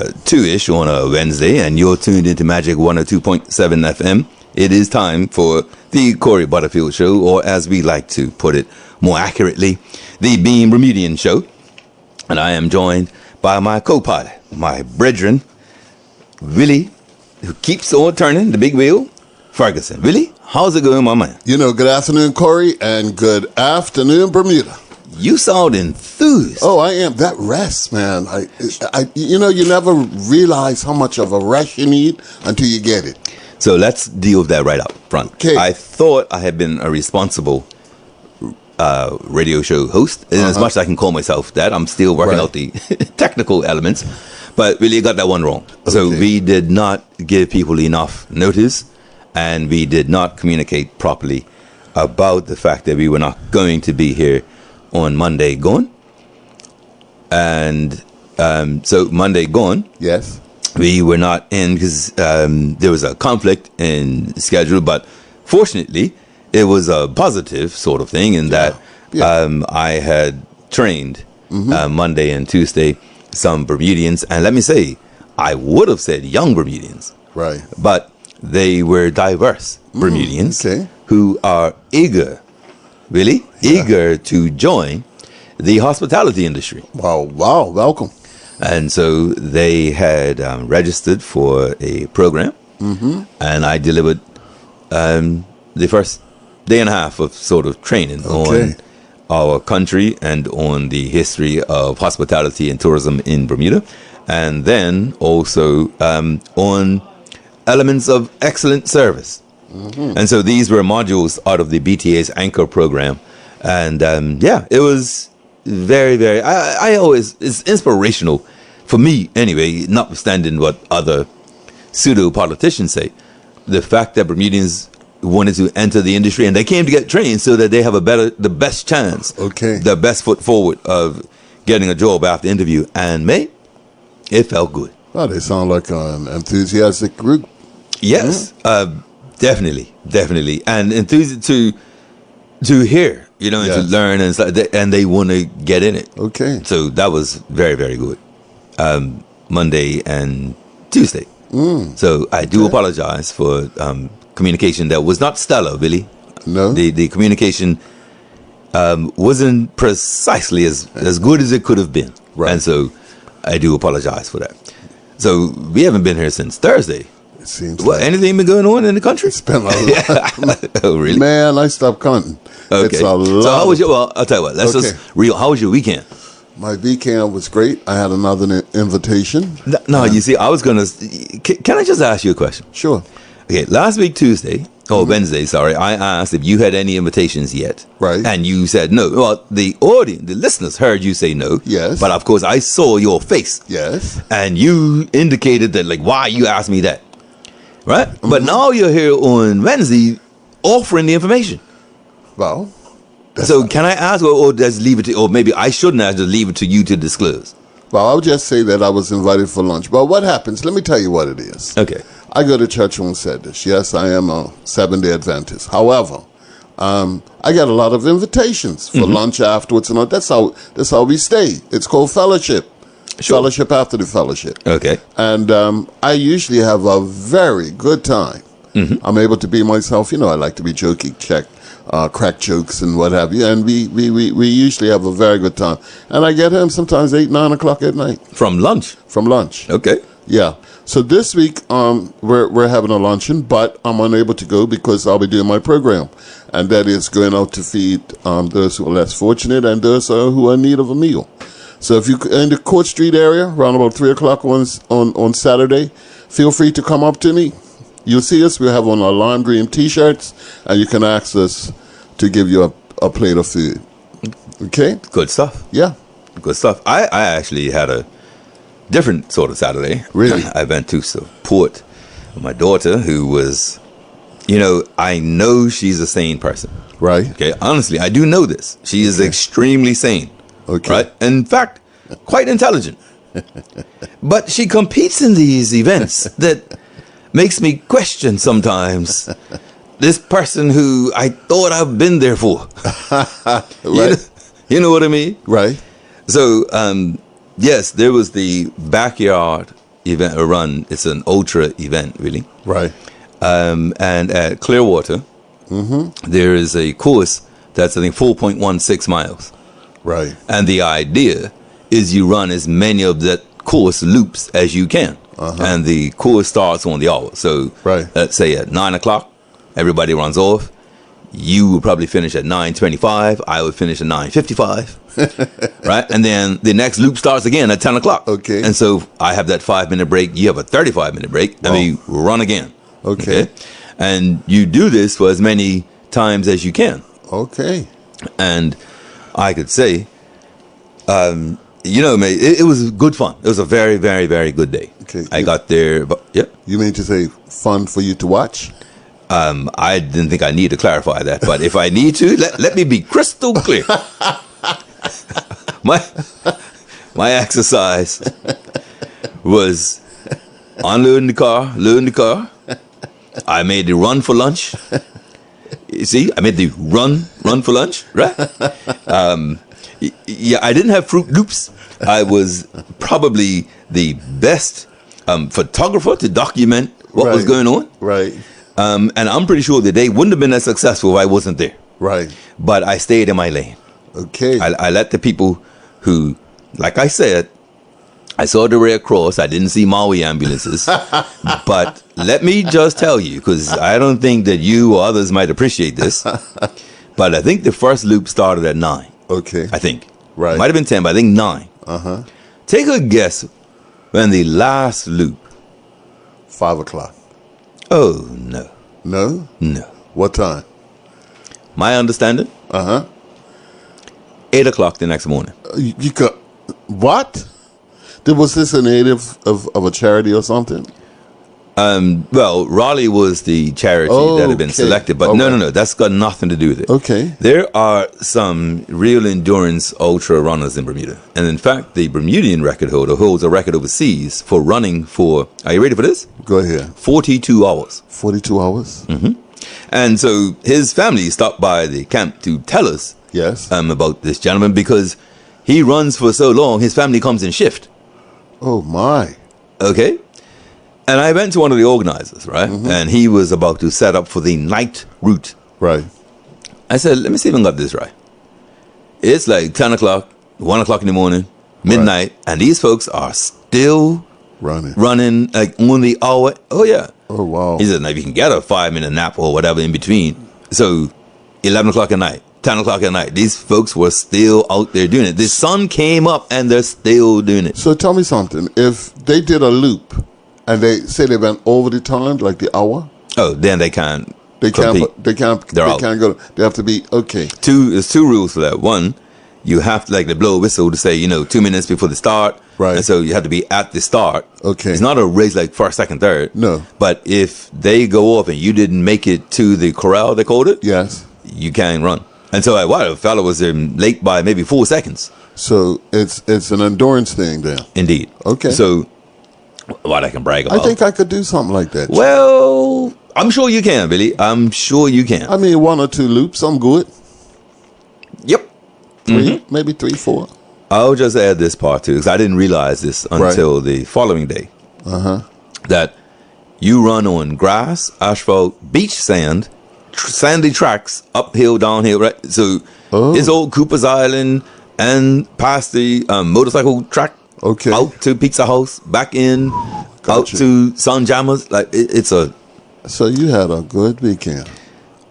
2-ish on a Wednesday, and you're tuned into Magic 102.7 FM. It is time for the Corey Butterfield Show, or as we like to put it more accurately, the Beam Bermudian Show. And I am joined by my co-pilot, my brethren, Willie, who keeps on turning the big wheel, Ferguson. Willie, how's it going, my man? Good afternoon, Corey, and good afternoon, Bermuda. You sound enthused. Oh, I am. That rest, man. You never realize how much of a rest you need until you get it. So let's deal with that right up front. Okay. I thought I had been a responsible radio show host, and as much as I can call myself that, I'm still working out the technical elements, but really got that one wrong. Okay. So we did not give people enough notice, and we did not communicate properly about the fact that we were not going to be here on Monday gone. And so Monday gone, yes, we were not in because there was a conflict in schedule, but fortunately it was a positive sort of thing in that I had trained Monday and Tuesday some Bermudians, and let me say, I would have said young Bermudians, right, but they were diverse Bermudians who are eager to join the hospitality industry. Wow, welcome. And so they had registered for a program, and I delivered the first day and a half of sort of training on our country and on the history of hospitality and tourism in Bermuda, and then also on elements of excellent service. And so these were modules out of the BTA's Anchor program. And it was very, very, I always, it's inspirational for me anyway, notwithstanding what other pseudo politicians say. The fact that Bermudians wanted to enter the industry and they came to get trained so that they have the best chance, the best foot forward of getting a job after interview. And mate, it felt good. Well, they sound like an enthusiastic group. Yes, definitely, and enthused to hear, and to learn, and they want to get in it. Okay, so that was very, very good. Monday and Tuesday. So I do apologize for communication that was not stellar, Billy. No, the communication wasn't precisely as good as it could have been, and so I do apologize for that. So we haven't been here since Thursday. Seems anything been going on in the country? It's been a lot. Oh, really? Man, I stopped counting. Okay. It's a lot. So how was I'll tell you what, let's just how was your weekend? My weekend was great. I had another invitation. No, you see, I was going to, can I just ask you a question? Sure. Okay, last week, Wednesday, sorry, I asked if you had any invitations yet. Right. And you said no. Well, the audience, the listeners heard you say no. Yes. But of course, I saw your face. Yes. And you indicated that, why you asked me that? Right? But now you're here on Wednesday offering the information. Well, so can I ask, or just leave it to, or maybe I shouldn't have, just leave it to you to disclose? Well, I would just say that I was invited for lunch. But what happens, let me tell you what it is. Okay. I go to church on Saturdays. Yes, I am a Seventh-day Adventist. However, I get a lot of invitations for lunch afterwards, and all. That's how we stay. It's called fellowship. Sure. Fellowship after the fellowship. Okay. And I usually have a very good time. I'm able to be myself. I like to be joking, crack jokes and what have you. And we usually have a very good time. And I get home sometimes 8, 9 o'clock at night. From lunch? From lunch. Okay. Yeah. So this week we're having a luncheon, but I'm unable to go because I'll be doing my program. And that is going out to feed those who are less fortunate and those who are in need of a meal. So if you're in the Court Street area, around about 3 o'clock on Saturday, feel free to come up to me. You'll see us. We have on our lime green T-shirts, and you can ask us to give you a plate of food. Okay? Good stuff. Yeah. Good stuff. I actually had a different sort of Saturday. Really? I went to support my daughter, who was, I know she's a sane person. Right. Okay? Honestly, I do know this. She is extremely sane. Okay. Right? In fact, quite intelligent. But she competes in these events that makes me question sometimes this person who I thought I've been there for. Right. You know what I mean? Right. So, yes, there was the backyard event, a run. It's an ultra event, really. Right. And at Clearwater, there is a course that's, I think, 4.16 miles. Right. And the idea is you run as many of that course loops as you can. And the course starts on the hour. So right. let's say at 9 o'clock, everybody runs off. You would probably finish at 9:25. I would finish at 9:55. Right? And then the next loop starts again at 10 o'clock. Okay. And so I have that 5-minute break. You have a 35-minute break. Wow. And we run again. Okay. And you do this for as many times as you can. Okay. And I could say, you know, mate, it was good fun. It was a very, very, very good day. Okay. I got there, but yeah. You mean to say fun for you to watch? I didn't think I need to clarify that, but if I need to, let me be crystal clear. my exercise was unloading the car, loading the car. I made the run for lunch. You see, I made the run for lunch, right? Yeah, I didn't have Fruit Loops. I was probably the best photographer to document what was going on. Right. And I'm pretty sure the day wouldn't have been as successful if I wasn't there. Right. But I stayed in my lane. Okay. I let the people who, like I said, I saw the Red Cross. I didn't see Maui ambulances. But let me just tell you, because I don't think that you or others might appreciate this, but I think the first loop started at 9. Okay. I think. Right. Might have been 10, but I think 9. Take a guess when the last loop. 5 o'clock. Oh, no. No? No. What time? My understanding? 8 o'clock the next morning. You could. What? Was this a native of a charity or something? Well, Raleigh was the charity that had been selected, but no, that's got nothing to do with it. Okay. There are some real endurance ultra runners in Bermuda. And in fact, the Bermudian record holder holds a record overseas for running for, are you ready for this? Go ahead. 42 hours. 42 hours? And so his family stopped by the camp to tell us Yes. about this gentleman because he runs for so long, his family comes in shift. Oh, my. Okay. And I went to one of the organizers, right? And he was about to set up for the night route. Right. I said, let me see if I got this right. It's like 10 o'clock, 1 o'clock in the morning, midnight, and these folks are still running like on the hour. Oh, yeah. Oh, wow. He said, now if you can get a 5-minute nap or whatever in between. So 11 o'clock at night, 10 o'clock at night, these folks were still out there doing it. The sun came up and they're still doing it. So tell me something. If they did a loop and they say they went over the time, like the hour, oh, then they can't. they can't go. They have to be okay. There's two rules for that. One, you have to like to blow a whistle to say 2 minutes before the start. Right. And so you have to be at the start. Okay. It's not a race like first, second, third. No. But if they go off and you didn't make it to the corral, they called it. Yes. You can't run. And so the fellow was late by maybe 4 seconds. So it's an endurance thing then. Indeed. Okay. So what I can brag about. I think I could do something like that. Well, I'm sure you can, Billy. I'm sure you can. I mean, 1 or 2 loops, I'm good. Yep. 3, maybe 3, 4. I'll just add this part too, because I didn't realize this until the following day. That you run on grass, asphalt, beach sand, sandy tracks, uphill, downhill, right? So it's old Cooper's Island and past the motorcycle track. Okay. Out to Pizza House, back in, out to Sunjammers. Like it's a. So you had a good weekend.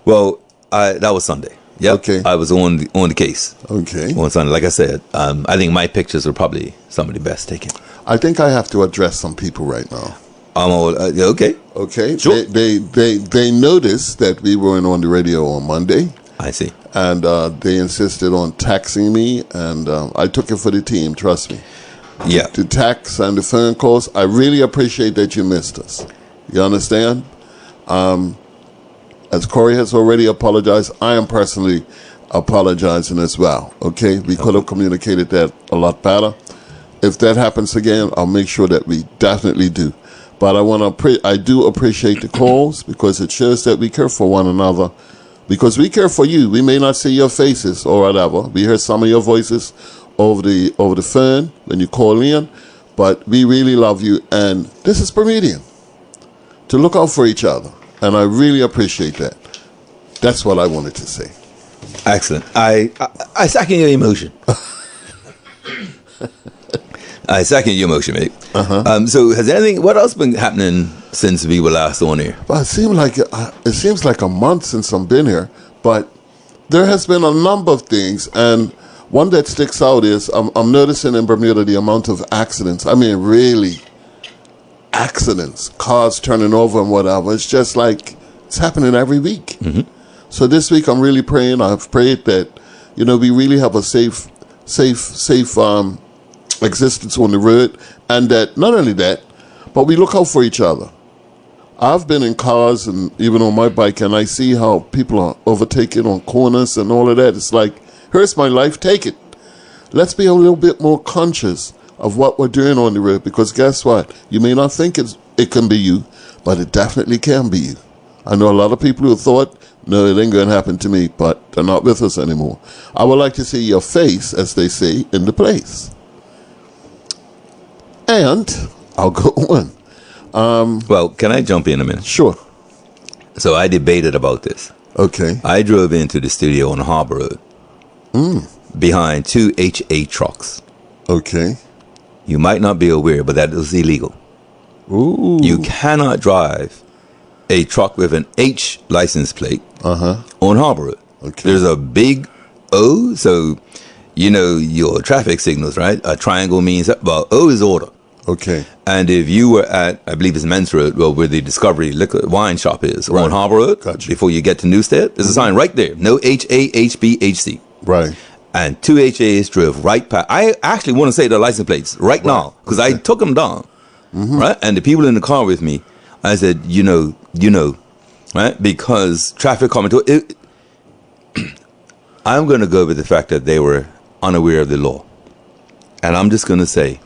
Well, that was Sunday. Yeah. Okay. I was on the case. Okay. On Sunday, like I said, I think my pictures were probably some of the best taken. I think I have to address some people right now. I'm all okay. Okay. Sure. They noticed that we weren't on the radio on Monday. I see. And they insisted on taxing me, and I took it for the team. Trust me. Yeah. The tax and the phone calls. I really appreciate that you missed us. You understand? As Corey has already apologized, I am personally apologizing as well. Okay? We could have communicated that a lot better. If that happens again, I'll make sure that we definitely do. But I do appreciate the calls because it shows that we care for one another. Because we care for you. We may not see your faces or whatever. We hear some of your voices over the phone when you call in, But we really love you, and this is Bermudian. To look out for each other, and I really appreciate that. That's what I wanted to say. Excellent. I second your emotion. I second your emotion, mate. So has anything? What else been happening since we were last on here? Well, it seems like a month since I've been here, but there has been a number of things, and one that sticks out is I'm noticing in Bermuda the amount of accidents. I mean, really, accidents, cars turning over and whatever. It's just like it's happening every week. So this week I'm really praying. I've prayed that, we really have a safe existence on the road, and that not only that, but we look out for each other. I've been in cars and even on my bike, and I see how people are overtaking on corners and all of that. It's like, here's my life, take it. Let's be a little bit more conscious of what we're doing on the road, because guess what? You may not think it can be you, but it definitely can be you. I know a lot of people who thought, no, it ain't going to happen to me, but they're not with us anymore. I would like to see your face, as they say, in the place. And I'll go on. Well, can I jump in a minute? Sure. So I debated about this. Okay. I drove into the studio on Harbor Road behind 2 HA trucks. Okay. You might not be aware, but that is illegal. Ooh. You cannot drive a truck with an H license plate on Harbor Road. Okay. There's a big O, so your traffic signals, right? A triangle means, well, O is order. Okay. And if you were at, I believe it's Men's Road, well, where the Discovery Liquor Wine Shop is, on Harbor Road, before you get to Newstead, there's a sign right there. No HA, HB, HC. Right. And 2 HAs drove right past. I actually want to say the license plates right now, because I took them down. Right? And the people in the car with me, I said, right? Because traffic coming to it. I'm going to go with the fact that they were unaware of the law. And I'm just going to say,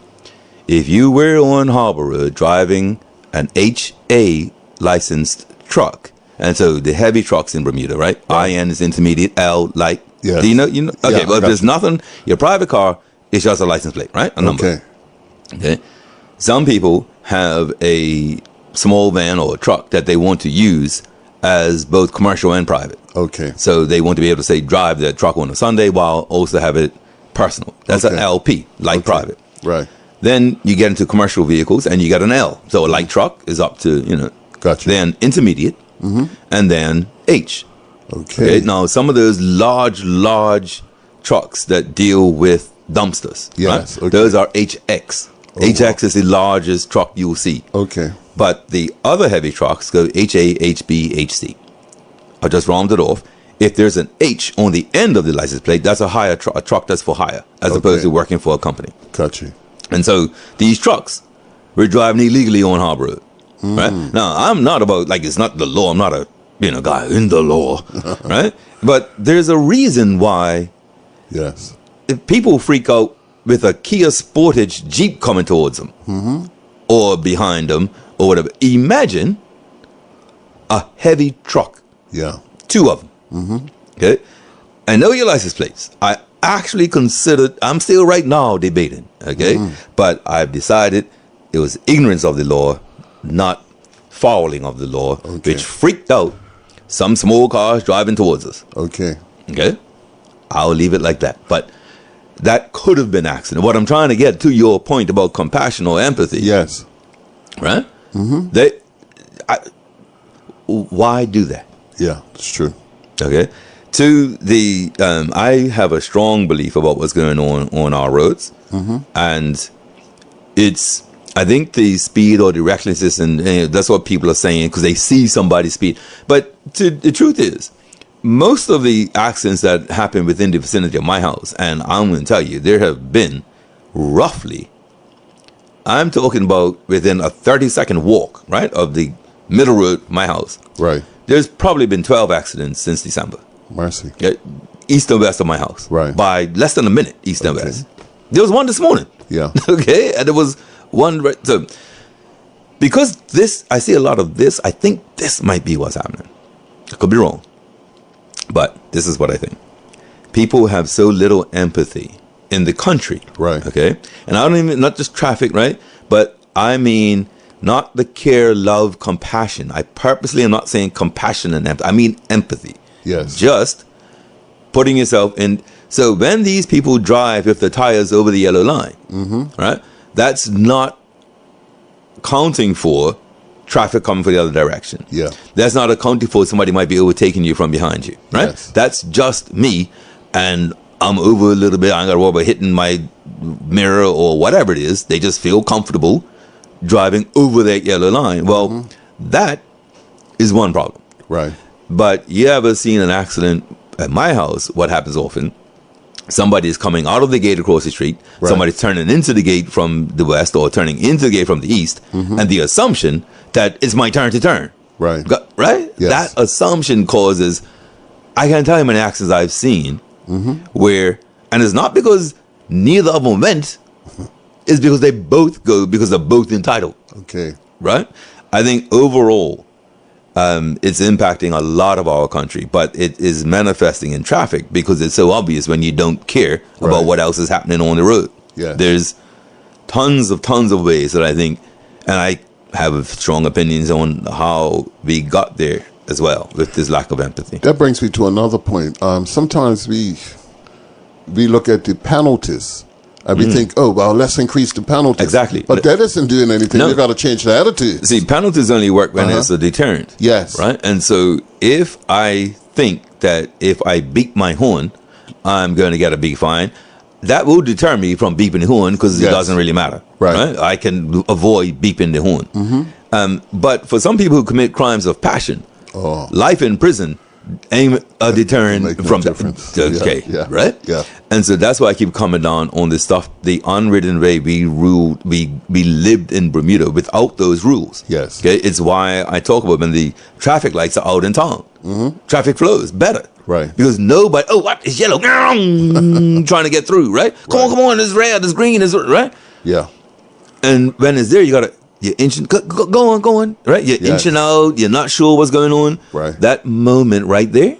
if you were on Harbor Road driving an HA licensed truck, and so the heavy trucks in Bermuda, right? IN is intermediate, L light. Yes. Do you know? Okay, but there's nothing. Your private car is just a license plate, right? A number. Okay. Some people have a small van or a truck that they want to use as both commercial and private. Okay. So they want to be able to say drive the truck on a Sunday while also have it personal. That's an LP, light private. Right. Then you get into commercial vehicles and you get an L. So a light truck is up to, Gotcha. Then intermediate, and then H. Okay. Now, some of those large trucks that deal with dumpsters, yes, right? Those are HX. HX is the largest truck you'll see. Okay. But the other heavy trucks go HA, HB, HC. I just rounded off. If there's an H on the end of the license plate, that's a hire a truck that's for hire, as opposed to working for a company. Gotcha. And so these trucks were driving illegally on Harbor Road. Right? Now, I'm not about, it's not the law. I'm not a guy in the law. Right? But there's a reason why if people freak out with a Kia Sportage Jeep coming towards them or behind them or whatever. Imagine a heavy truck. Yeah. 2 of them. Okay? I know your license plates. I actually considered, I'm still right now debating, okay? But I've decided it was ignorance of the law, not following of the law, which freaked out some small cars driving towards us. Okay. Okay? I'll leave it like that. But that could have been accident. What I'm trying to get to your point about compassion or empathy. Yes. Right? Why do that? Yeah, it's true. Okay. To the, I have a strong belief about what's going on our roads, and it's, I think the speed or the recklessness, and that's what people are saying because they see somebody speed. But the truth is, most of the accidents that happen within the vicinity of my house, and I'm going to tell you, there have been roughly, I'm talking about within a 30-second walk, right, of the middle road, my house. Right. There's probably been 12 accidents since December. Mercy. East and west of my house. Right. By less than a minute, east and west. There was one this morning. Yeah. Okay. And there was one. So, because this, I see a lot of this, I think this might be what's happening. I could be wrong. But this is what I think. People have so little empathy in the country. Right. Okay. And I don't even, not just traffic, right? But I mean, not the care, love, compassion. I purposely am not saying compassion and empathy. I mean empathy. Yes. Just putting yourself in. So when these people drive with the tires over the yellow line, right? That's not counting for traffic coming from the other direction. Yeah. That's not accounting for somebody might be overtaking you from behind you, right? Yes. That's just me, and I'm over a little bit. I ain't got to worry about hitting my mirror or whatever it is. They just feel comfortable driving over that yellow line. Well, that is one problem. Right. But you ever seen an accident at my house? What happens often? Somebody is coming out of the gate across the street. Right. Somebody's turning into the gate from the west or turning into the gate from the east. And the assumption that it's my turn to turn. Right. Right? Yes. That assumption causes, I can't tell you how many accidents I've seen where, and it's not because neither of them went, it's because they both go because they're both entitled. Okay. Right? I think overall, it's impacting a lot of our country, but it is manifesting in traffic because it's so obvious when you don't care about Right. what else is happening on the road. Yeah. There's tons of ways that I think, and I have strong opinions on how we got there as well with this lack of empathy. That brings me to another point. Sometimes we look at the penalties and we think, oh, well, let's increase the penalties. Exactly. But that isn't doing anything. No. You got to change the attitude. See, penalties only work when it's a deterrent. Yes. Right? And so if I think that if I beep my horn, I'm going to get a big fine, that will deter me from beeping the horn because Yes. it doesn't really matter. Right. I can avoid beeping the horn. But for some people who commit crimes of passion, life in prison ain't a deterrent Make no from difference. okay, Yeah. right? Yeah. And so that's why I keep coming down on this stuff, the unwritten way we ruled, we lived in Bermuda without those rules. Yes. Okay, it's why I talk about when the traffic lights are out in town. Traffic flows better. Right. Because nobody, oh, what? It's yellow. Trying to get through, right? Come on, it's red, it's green, it's right? Yeah. And when it's there, you got to, you're inching, go on, right? You're Yes. inching out, you're not sure what's going on. Right. That moment right there,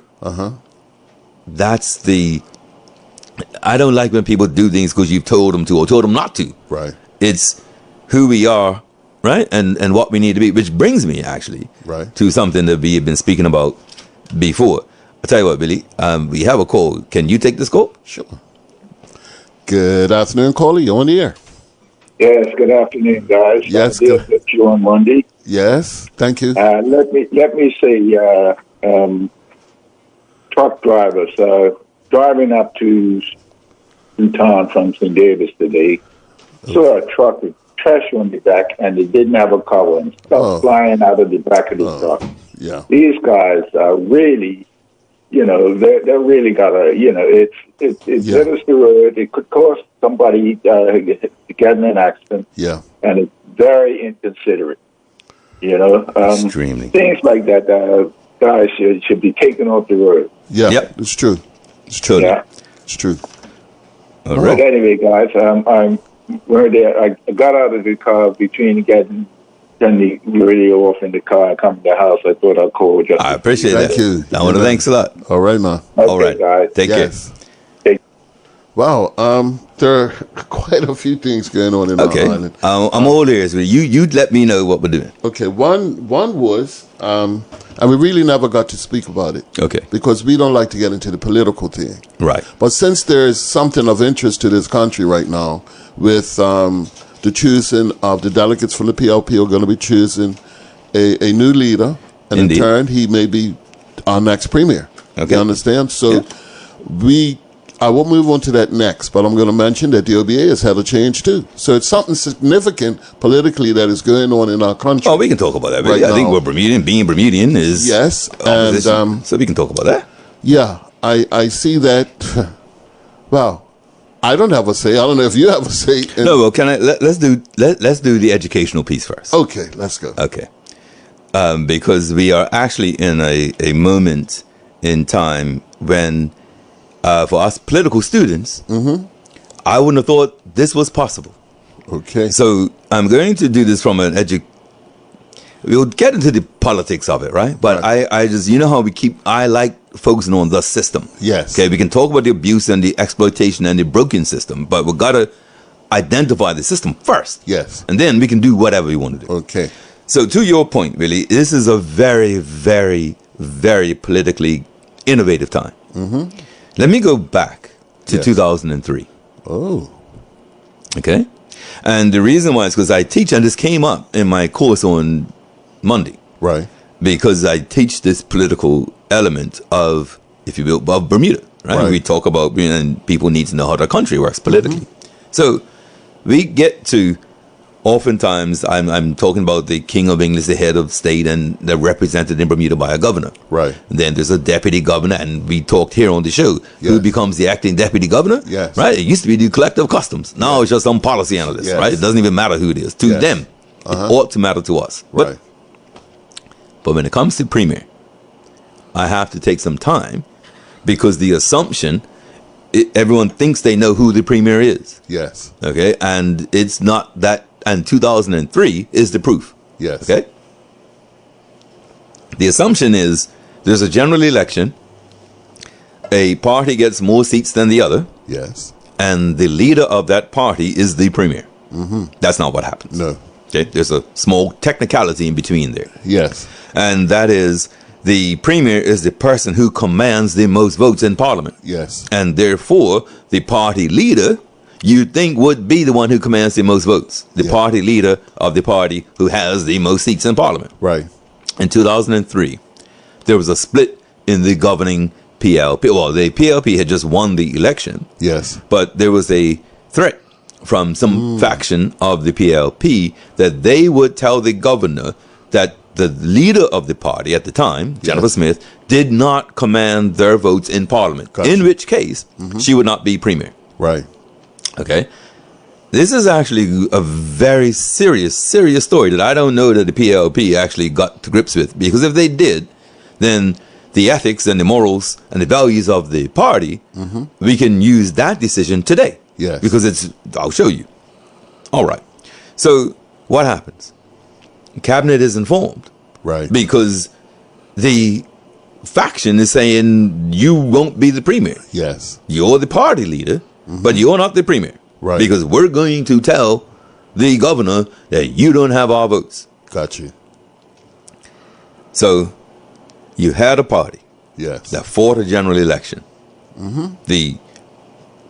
that's the, I don't like when people do things because you've told them to or told them not to. Right. It's who we are, right? And what we need to be, which brings me actually Right. to something that we have been speaking about before. I'll tell you what, Billy, we have a call. Can you take this call? Sure. Good afternoon, caller. You're on the air. Yes, good afternoon, guys. Yes, I good. did get you on Monday. Yes. Thank you. Let me say, truck drivers driving up to town from St. Davis today, saw a truck with trash on the back, and they didn't have a cover, and stuff flying out of the back of the truck. Yeah. These guys are really, they're really gotta, it's Yeah. let us do it. It could cost somebody to get in an accident. Yeah. And it's very inconsiderate. Extremely. Things like that, guys should be taken off the road. Yeah. Yep. It's true. It's Totally. Yeah. It's true. All But right. anyway, guys, we're there. I got out of the car between turning the radio off in the car and coming to the house. I thought I'd call just. I appreciate Thank that. you. I want to thanks a lot. All right, man. Okay, All right. guys. Take Yes. Okay. Wow. There are quite a few things going on in care. Okay. our island. I'm all ears. You let me know what we're doing. Okay. One was, and we really never got to speak about it. Okay. Because we don't like to get into the political thing. Right. But since there is something of interest to this country right now, with the choosing of the delegates from the PLP are going to be choosing a new leader, and Indeed. in turn, he may be our next premier. Okay. You understand? So Yeah. I will move on to that next, but I'm going to mention that the OBA has had a change too. So it's something significant politically that is going on in our country. Oh, we can talk about that. Right I think now. we're Bermudian. Being Bermudian is Yes, opposition. and, so we can talk about that. Yeah, I see that. Well, I don't have a say. I don't know if you have a say. No, well, can I? Let's do the educational piece first. Okay, let's go. Okay. Because we are actually in a moment in time when, for us political students, I wouldn't have thought this was possible. Okay. So I'm going to do this from an we'll get into the politics of it, right? But Right. I just, how I like focusing on the system. Yes. Okay, we can talk about the abuse and the exploitation and the broken system, but we got to identify the system first. Yes. And then we can do whatever we want to do. Okay. So to your point, really, this is a very, very, very politically innovative time. Mm-hmm. Let me go back to 2003. Oh. Okay? And the reason why is because I teach, and this came up in my course on Monday. Right. Because I teach this political element of, if you will, of Bermuda. Right? We talk about, and people need to know how the country works politically. Mm-hmm. So we get to, oftentimes, I'm talking about the King of England, the head of state, and they're represented in Bermuda by a governor. Right. And then there's a deputy governor, and we talked here on the show, who becomes the acting deputy governor. Yes. Right? It used to be the collective customs. Now it's just some policy analyst. Right? It doesn't even matter who it is. To them, it ought to matter to us. Right. But when it comes to premier, I have to take some time, because the assumption, everyone thinks they know who the premier is. Yes. Okay? And it's not that. And 2003 is the proof. Yes. Okay? The assumption is there's a general election, a party gets more seats than the other. Yes. And the leader of that party is the premier. Mm-hmm. That's not what happens. No. Okay? There's a small technicality in between there. Yes. And that is, the premier is the person who commands the most votes in parliament. Yes. And therefore, the party leader, you think, would be the one who commands the most votes. The party leader of the party who has the most seats in parliament. Right. In 2003, there was a split in the governing PLP. Well, the PLP had just won the election. Yes. But there was a threat from some faction of the PLP that they would tell the governor that the leader of the party at the time, Jennifer Smith, did not command their votes in parliament. Gotcha. In which case, she would not be premier. Right. Okay. This is actually a very serious story that I don't know that the PLP actually got to grips with. Because if they did, then the ethics and the morals and the values of the party, we can use that decision today. Yes. Because I'll show you. All right. So what happens? Cabinet is informed. Right. Because the faction is saying you won't be the premier. Yes. You're the party leader, but you're not the premier. Right. Because we're going to tell the governor that you don't have our votes. Got you. So you had a party that fought a general election.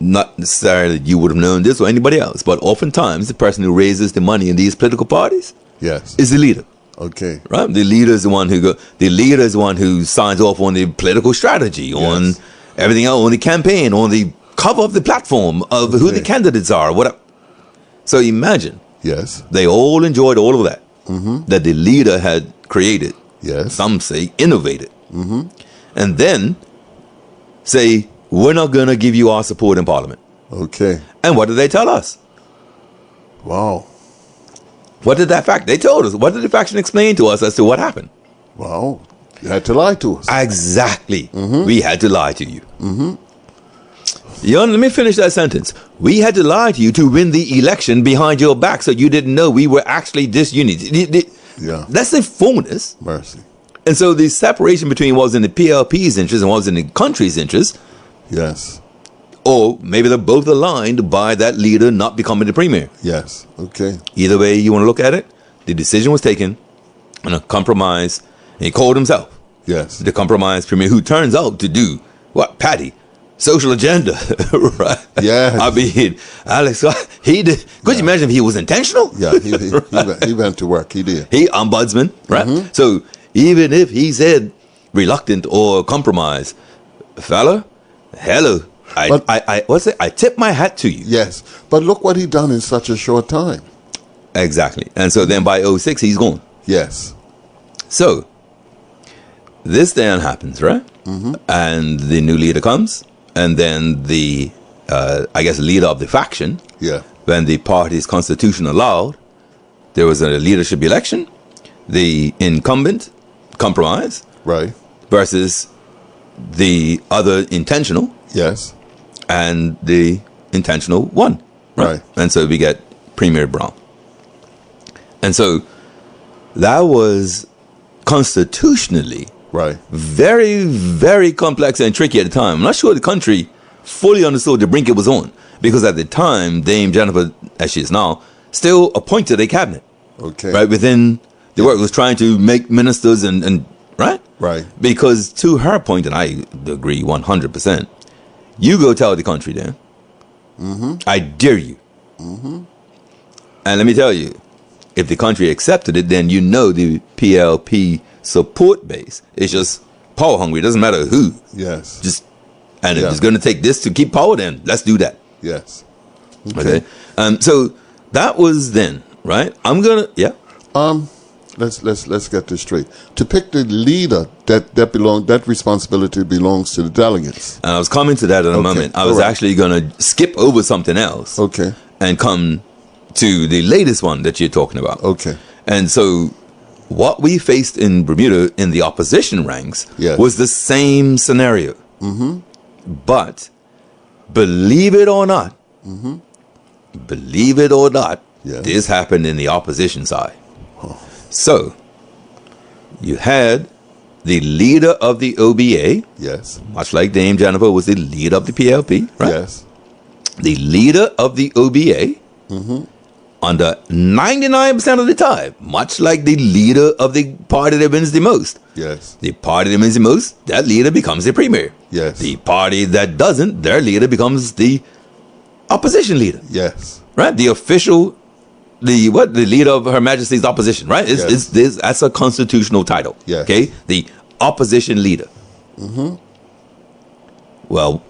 Not necessarily you would have known this or anybody else, but oftentimes the person who raises the money in these political parties is the leader. Okay. Right? The leader is the one who signs off on the political strategy, on everything else, on the campaign, on the cover of the platform of who the candidates are, whatever. So imagine. Yes. They all enjoyed all of that that the leader had created. Yes. Some say innovated. And then say, we're not going to give you our support in parliament. Okay. And what did they tell us? Wow. What did they told us. What did the faction explain to us as to what happened? Wow. You had to lie to us. Exactly. We had to lie to you. Let me finish that sentence. We had to lie to you to win the election behind your back, so you didn't know we were actually disunity. That's the fullness. Mercy. And so the separation between what was in the PLP's interest and what was in the country's interest. Yes. Or maybe they're both aligned by that leader not becoming the premier. Yes. Okay. Either way you want to look at it, the decision was taken on a compromise, and he called himself the compromise premier, who turns out to do what? Patty. Social agenda, right? Yeah. I mean, Alex, he did. Could you imagine if he was intentional? Yeah, he went to work. He did. He ombudsman, right? So even if he said reluctant or compromise, fella, hello, I tip my hat to you. Yes, but look what he done in such a short time. Exactly, and so then by 2006 he's gone. Yes. So this then happens, right? And the new leader comes. And then the, leader of the faction, when the party's constitution allowed, there was a leadership election, the incumbent compromise, versus the other intentional, and the intentional won, right? And so we get Premier Brown. And so that was constitutionally Right. Very, very complex and tricky at the time. I'm not sure the country fully understood the brink it was on, because at the time, Dame Jennifer, as she is now, still appointed a cabinet. Okay. Right, within the work was trying to make ministers and right? Right. Because to her point, and I agree 100%, you go tell the country then, I dare you. And let me tell you, if the country accepted it, then you know the PLP support base is just power hungry. It doesn't matter who. Yes. Just, and if it's going to take this to keep power, then let's do that. Yes. Okay. So that was then, right? I'm gonna, Let's get this straight. To pick the leader, that responsibility belongs to the delegates. And I was coming to that in a moment. I was actually going to skip over something else. Okay. And come to the latest one that you're talking about. Okay. And so what we faced in Bermuda in the opposition ranks was the same scenario. But believe it or not, this happened in the opposition side. So, you had the leader of the OBA. Yes. Much like Dame Jennifer was the leader of the PLP, right? Yes. The leader of the OBA, under 99% of the time, much like the leader of the party that wins the most. Yes. The party that wins the most, that leader becomes the premier. Yes. The party that doesn't, their leader becomes the opposition leader. Yes. Right? The official... The leader of Her Majesty's opposition, right? That's a constitutional title. Yes. Okay? The opposition leader. Well,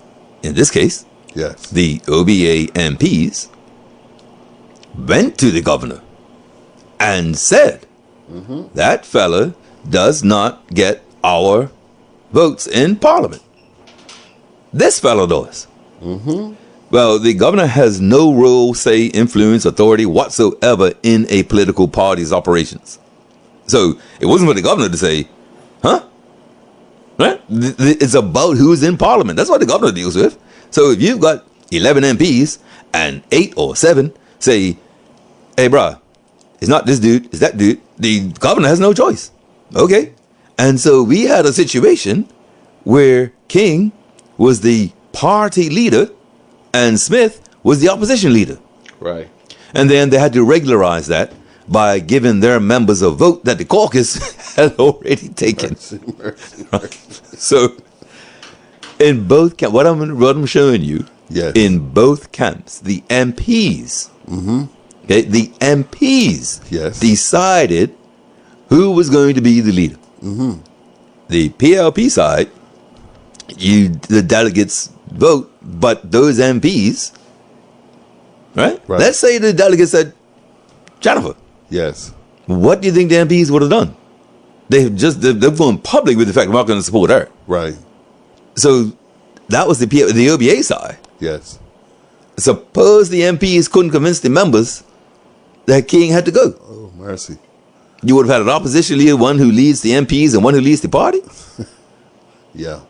in this case, the OBA MPs went to the governor and said, that fella does not get our votes in Parliament. This fella does. Well, the governor has no role, say, influence, authority whatsoever in a political party's operations. So it wasn't for the governor to say, huh? Right? It's about who's in Parliament. That's what the governor deals with. So if you've got 11 MPs and 8 or 7 say, hey, bruh, it's not this dude, it's that dude, the governor has no choice. Okay? And so we had a situation where King was the party leader and Smith was the opposition leader. Right. And then they had to regularize that by giving their members a vote that the caucus had already taken. Right. So, in both camps, what I'm showing you, in both camps, the MPs, okay, the MPs decided who was going to be the leader. The PLP side, the delegates vote, but those MPs, right? Let's say the delegates said, Jennifer. Yes. What do you think the MPs would have done? They've gone public with the fact we're not going to support her. Right. So that was the OBA side. Yes. Suppose the MPs couldn't convince the members that King had to go. Oh, mercy. You would have had an opposition leader, one who leads the MPs and one who leads the party? Yeah.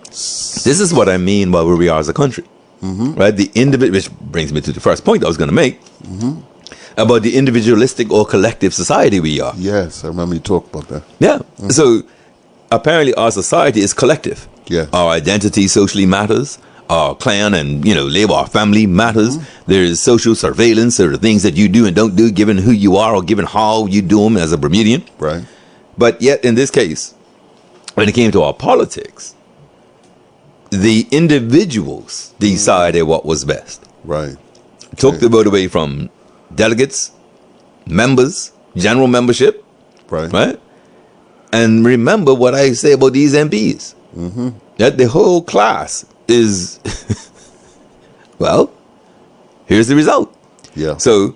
This is what I mean by where we are as a country, right? The individual, which brings me to the first point I was going to make about the individualistic or collective society we are. Yes, I remember you talked about that. Yeah. So apparently our society is collective. Yeah. Our identity socially matters. Our clan and label, our family matters. There's social surveillance. There are things that you do and don't do, given who you are or given how you do them as a Bermudian. Right. But yet, in this case, when it came to our politics, the individuals decided what was best. Right. Took the vote away from delegates, members, general membership. Right. And remember what I say about these MPs. That the whole class is, well, here's the result. Yeah. So,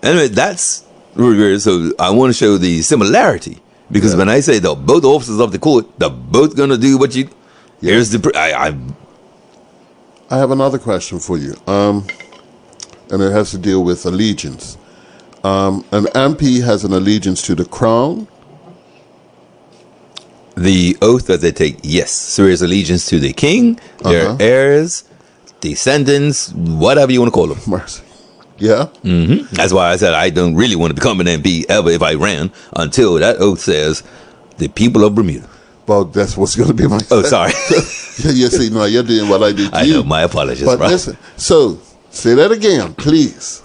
anyway, that's so I want to show the similarity, because when I say that both officers of the court, they're both going to do what you. Here's the. I have another question for you, and it has to deal with allegiance. An MP has an allegiance to the crown. The oath that they take, yes. So there's allegiance to the king, their heirs, descendants, whatever you want to call them. Mercy. Yeah. That's why I said I don't really want to become an MP ever if I ran until that oath says the people of Bermuda. Well, that's what's going to be my... Oh, sorry. You see, no, you're doing what I do to I you. know, my apologies. But right? listen, so, say that again, please.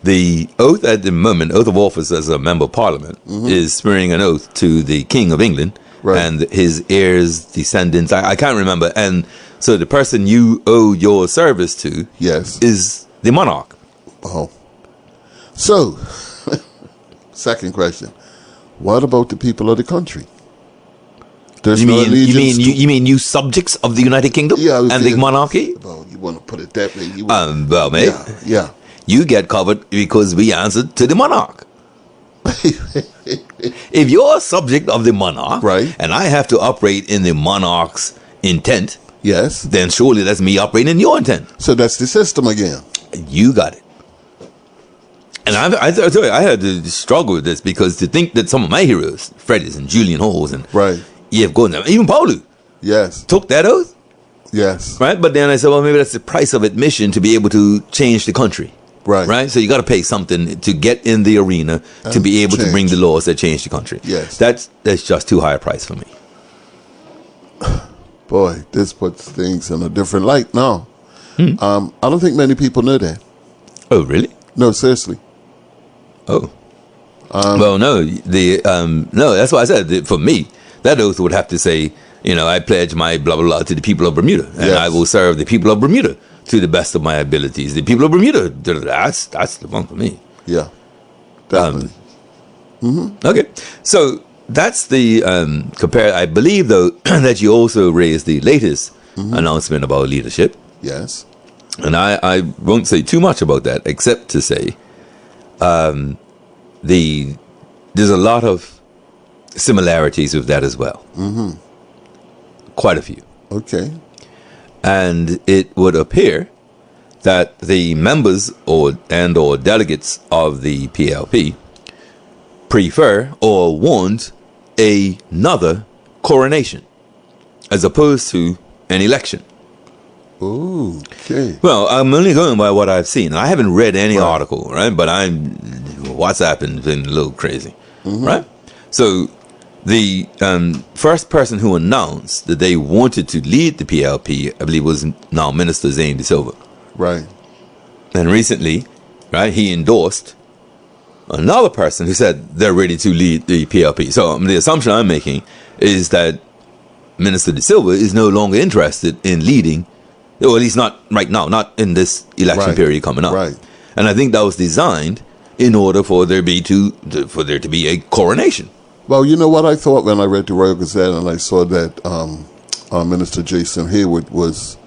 The oath at the moment, oath of office as a member of parliament, is swearing an oath to the King of England and his heirs, descendants. I can't remember. And so the person you owe your service to is the monarch. Oh. So, second question. What about the people of the country? There's You no mean allegiance you mean you subjects of the United Kingdom and the monarchy? Well, you want to put it that way. Well, mate, Yeah. you get covered because we answered to the monarch. If you're a subject of the monarch, Right. and I have to operate in the monarch's intent, Yes. then surely that's me operating in your intent. So that's the system again. You got it. And I tell you, I had to struggle with this because to think that some of my heroes, Freddy's and Julian Halls and Right. E.F. Gordon, even Paulu, Yes. took that oath, Yes. right? But then I said, well, maybe that's the price of admission to be able to change the country. Right. Right? So you got to pay something to get in the arena to be able to bring the laws that change the country. Yes. That's just too high a price for me. Boy, this puts things in a different light now. I don't think many people know that. Oh, really? No, seriously. Oh. Well, no. No, that's why I said that for me, that oath would have to say, I pledge my blah, blah, blah to the people of Bermuda. And Yes. I will serve the people of Bermuda to the best of my abilities. The people of Bermuda, that's the one for me. Yeah. Definitely. Okay. So that's the compare. I believe, though, that you also raised the latest announcement about leadership. Yes. And I won't say too much about that, except to say there's a lot of similarities with that as well. Quite a few. Okay. And it would appear that the members or delegates of the PLP prefer or want another coronation as opposed to an election. Ooh, okay. Well, I'm only going by what I've seen. I haven't read any article, right? But WhatsApp been a little crazy, right? So the first person who announced that they wanted to lead the PLP, I believe, was now Minister Zane De Silva. Right. And recently, right, he endorsed another person who said they're ready to lead the PLP. So the assumption I'm making is that Minister De Silva is no longer interested in leading, or at least not right now, not in this election period coming up. Right. And I think that was designed in order for there to be a coronation. Well, you know what I thought when I read the Royal Gazette and I saw that Minister Jason Hayward was,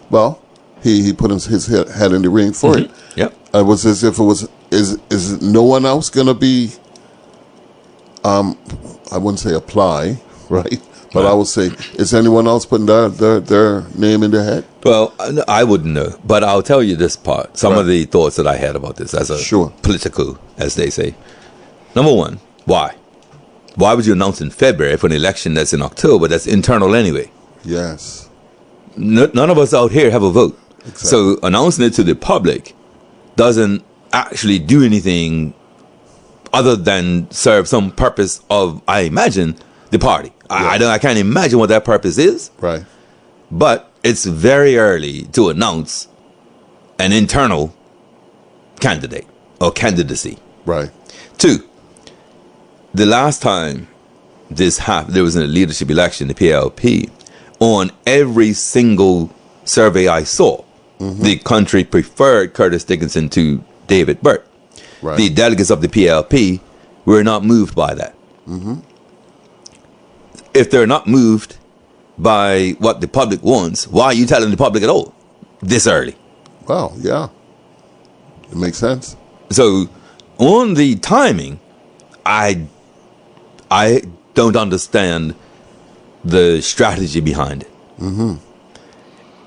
well, he put his head in the ring for it. Yep. It was as if it was, is no one else going to be, I wouldn't say apply, right? But I would say, is anyone else putting their name in their hat? Well, I wouldn't know, but I'll tell you this part. Some of the thoughts that I had about this as a political, as they say. Number one, why? Why would you announce in February for an election that's in October that's internal anyway? Yes. None of us out here have a vote. Exactly. So announcing it to the public doesn't actually do anything other than serve some purpose of, I imagine, the party. I can't imagine what that purpose is. Right. But it's very early to announce an internal candidate or candidacy. Right. Two, the last time this happened, there was a leadership election, the PLP, on every single survey I saw, the country preferred Curtis Dickinson to David Burt. Right. The delegates of the PLP were not moved by that. If they're not moved by what the public wants, why are you telling the public at all this early? Well, yeah. It makes sense. So on the timing, I don't understand the strategy behind it.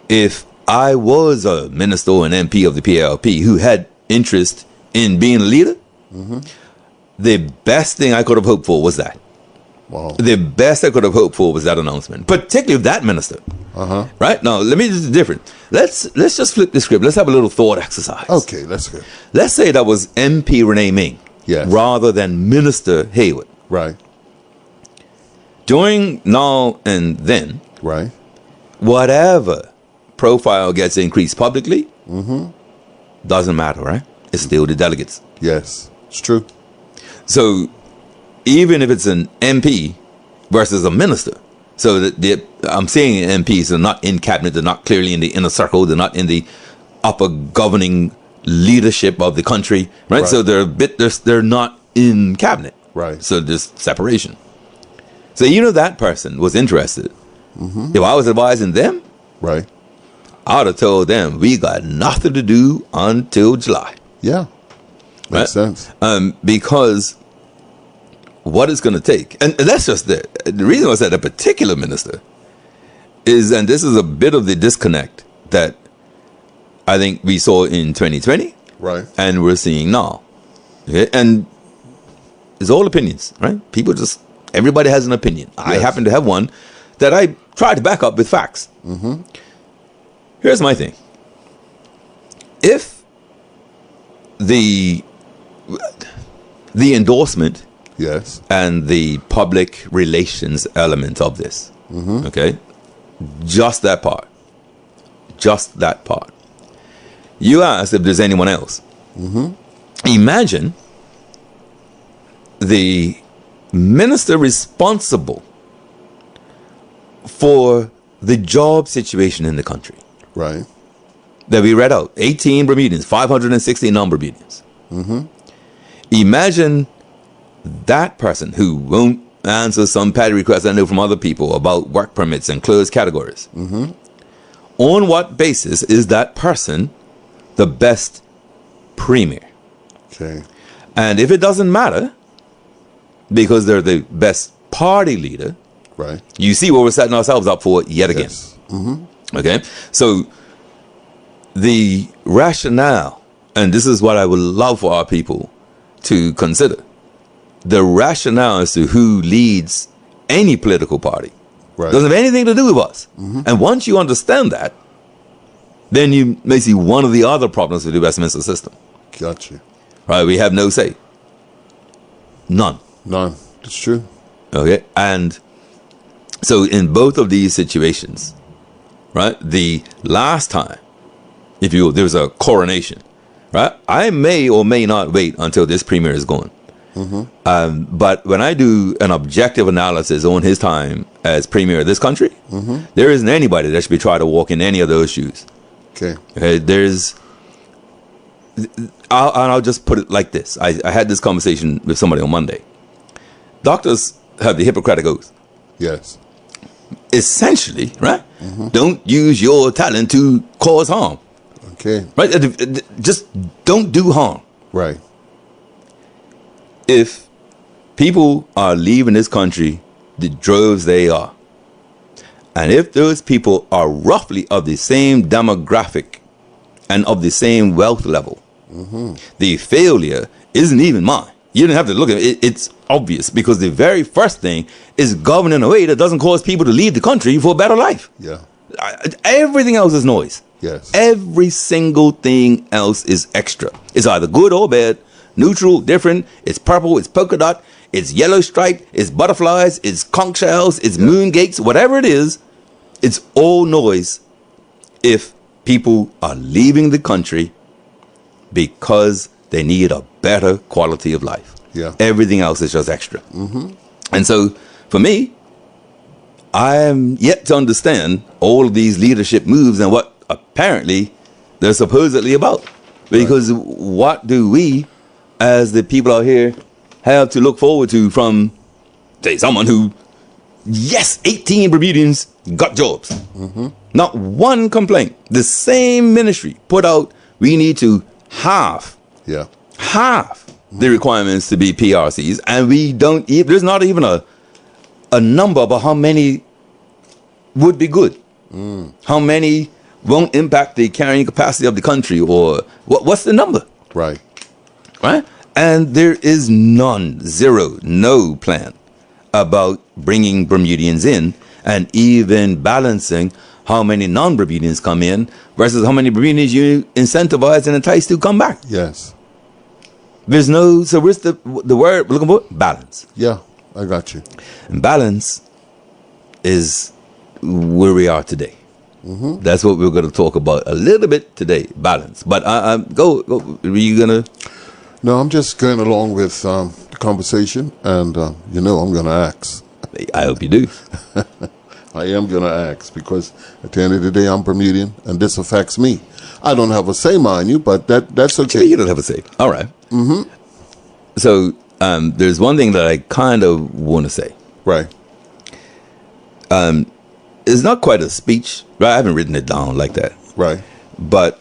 If I was a minister or an MP of the PLP who had interest in being a leader, the best thing I could have hoped for was that. Wow. The best I could have hoped for was that announcement, particularly of that minister. Right? Now, let me just different. Let's just flip the script. Let's have a little thought exercise. Okay, that's good. Let's say that was MP Renee Ming Yes. rather than Minister Hayward. Right. during now and then, Right. whatever profile gets increased publicly, doesn't matter, right? It's still the delegates. Yes. It's true. So even if it's an MP versus a minister, so that I'm saying MPs, they're not in cabinet, they're not clearly in the inner circle, they're not in the upper governing leadership of the country, right? So they're not in cabinet, Right. So there's separation. So that person was interested. If I was advising them, Right. I would have told them we got nothing to do until July. Yeah. Makes sense. Because what it's going to take, and that's just the reason I said a particular minister is, and this is a bit of the disconnect that I think we saw in 2020, Right. and we're seeing now. Okay? And it's all opinions, right? Everybody has an opinion. I happen to have one that I try to back up with facts. Here's my thing. If the endorsement Yes. and the public relations element of this, okay, just that part, you asked if there's anyone else. Imagine the minister responsible for the job situation in the country Right. that we read out, 18 Bermudians, 560 non-Bermudians. Imagine that person who won't answer some petty requests I know from other people about work permits and closed categories. On what basis is that person the best premier? Okay. And if it doesn't matter, because they're the best party leader, Right. you see what we're setting ourselves up for yet again. Yes. Okay, so the rationale, and this is what I would love for our people to consider, the rationale as to who leads any political party Right. doesn't have anything to do with us. And once you understand that, then you may see one of the other problems with the Westminster system. Gotcha. Right, we have no say. None. None. It's true. Okay, and so in both of these situations, right, the last time, if you will, there was a coronation, right, I may or may not wait until this premier is gone. But when I do an objective analysis on his time as premier of this country, there isn't anybody that should be trying to walk in any of those shoes. Okay. Okay, I'll just put it like this. I had this conversation with somebody on Monday. Doctors have the Hippocratic Oath. Yes. Essentially, right? Don't use your talent to cause harm. Okay. Right? Just don't do harm. Right. If people are leaving this country, the droves they are, and if those people are roughly of the same demographic and of the same wealth level, the failure isn't even mine. You don't have to look at it. It's obvious, because the very first thing is governing in a way that doesn't cause people to leave the country for a better life. Yeah. Everything else is noise. Yes. Every single thing else is extra. It's either good or bad, neutral, different. It's purple, it's polka dot, it's yellow stripe, it's butterflies, it's conch shells, it's moon gates, whatever it is, it's all noise if people are leaving the country because they need a better quality of life. Yeah. Everything else is just extra. And so for me, I am yet to understand all of these leadership moves and what apparently they're supposedly about. Because what do we, as the people out here, have to look forward to from, say, someone who, yes, 18 Bermudians got jobs. Not one complaint. The same ministry put out, we need to halve Yeah. the requirements to be PRCs, and we don't, there's not even a number about how many would be good. How many won't impact the carrying capacity of the country, or what's the number? Right. Right? And there is no plan about bringing Bermudians in and even balancing how many non-Bermudians come in versus how many Bermudians you incentivize and entice to come back. Yes. There's no, so where's the word we're looking for? Balance. Yeah. I got you. And balance is where we are today. That's what we're going to talk about a little bit today, balance. But go. Are you going to? No, I'm just going along with the conversation, and I'm going to ask. I hope you do. I am going to ask because at the end of the day, I'm Bermudian, and this affects me. I don't have a say, mind you, but that's okay. You don't have a say. All right. So there's one thing that I kind of want to say. Right. It's not quite a speech, right? I haven't written it down like that. Right. But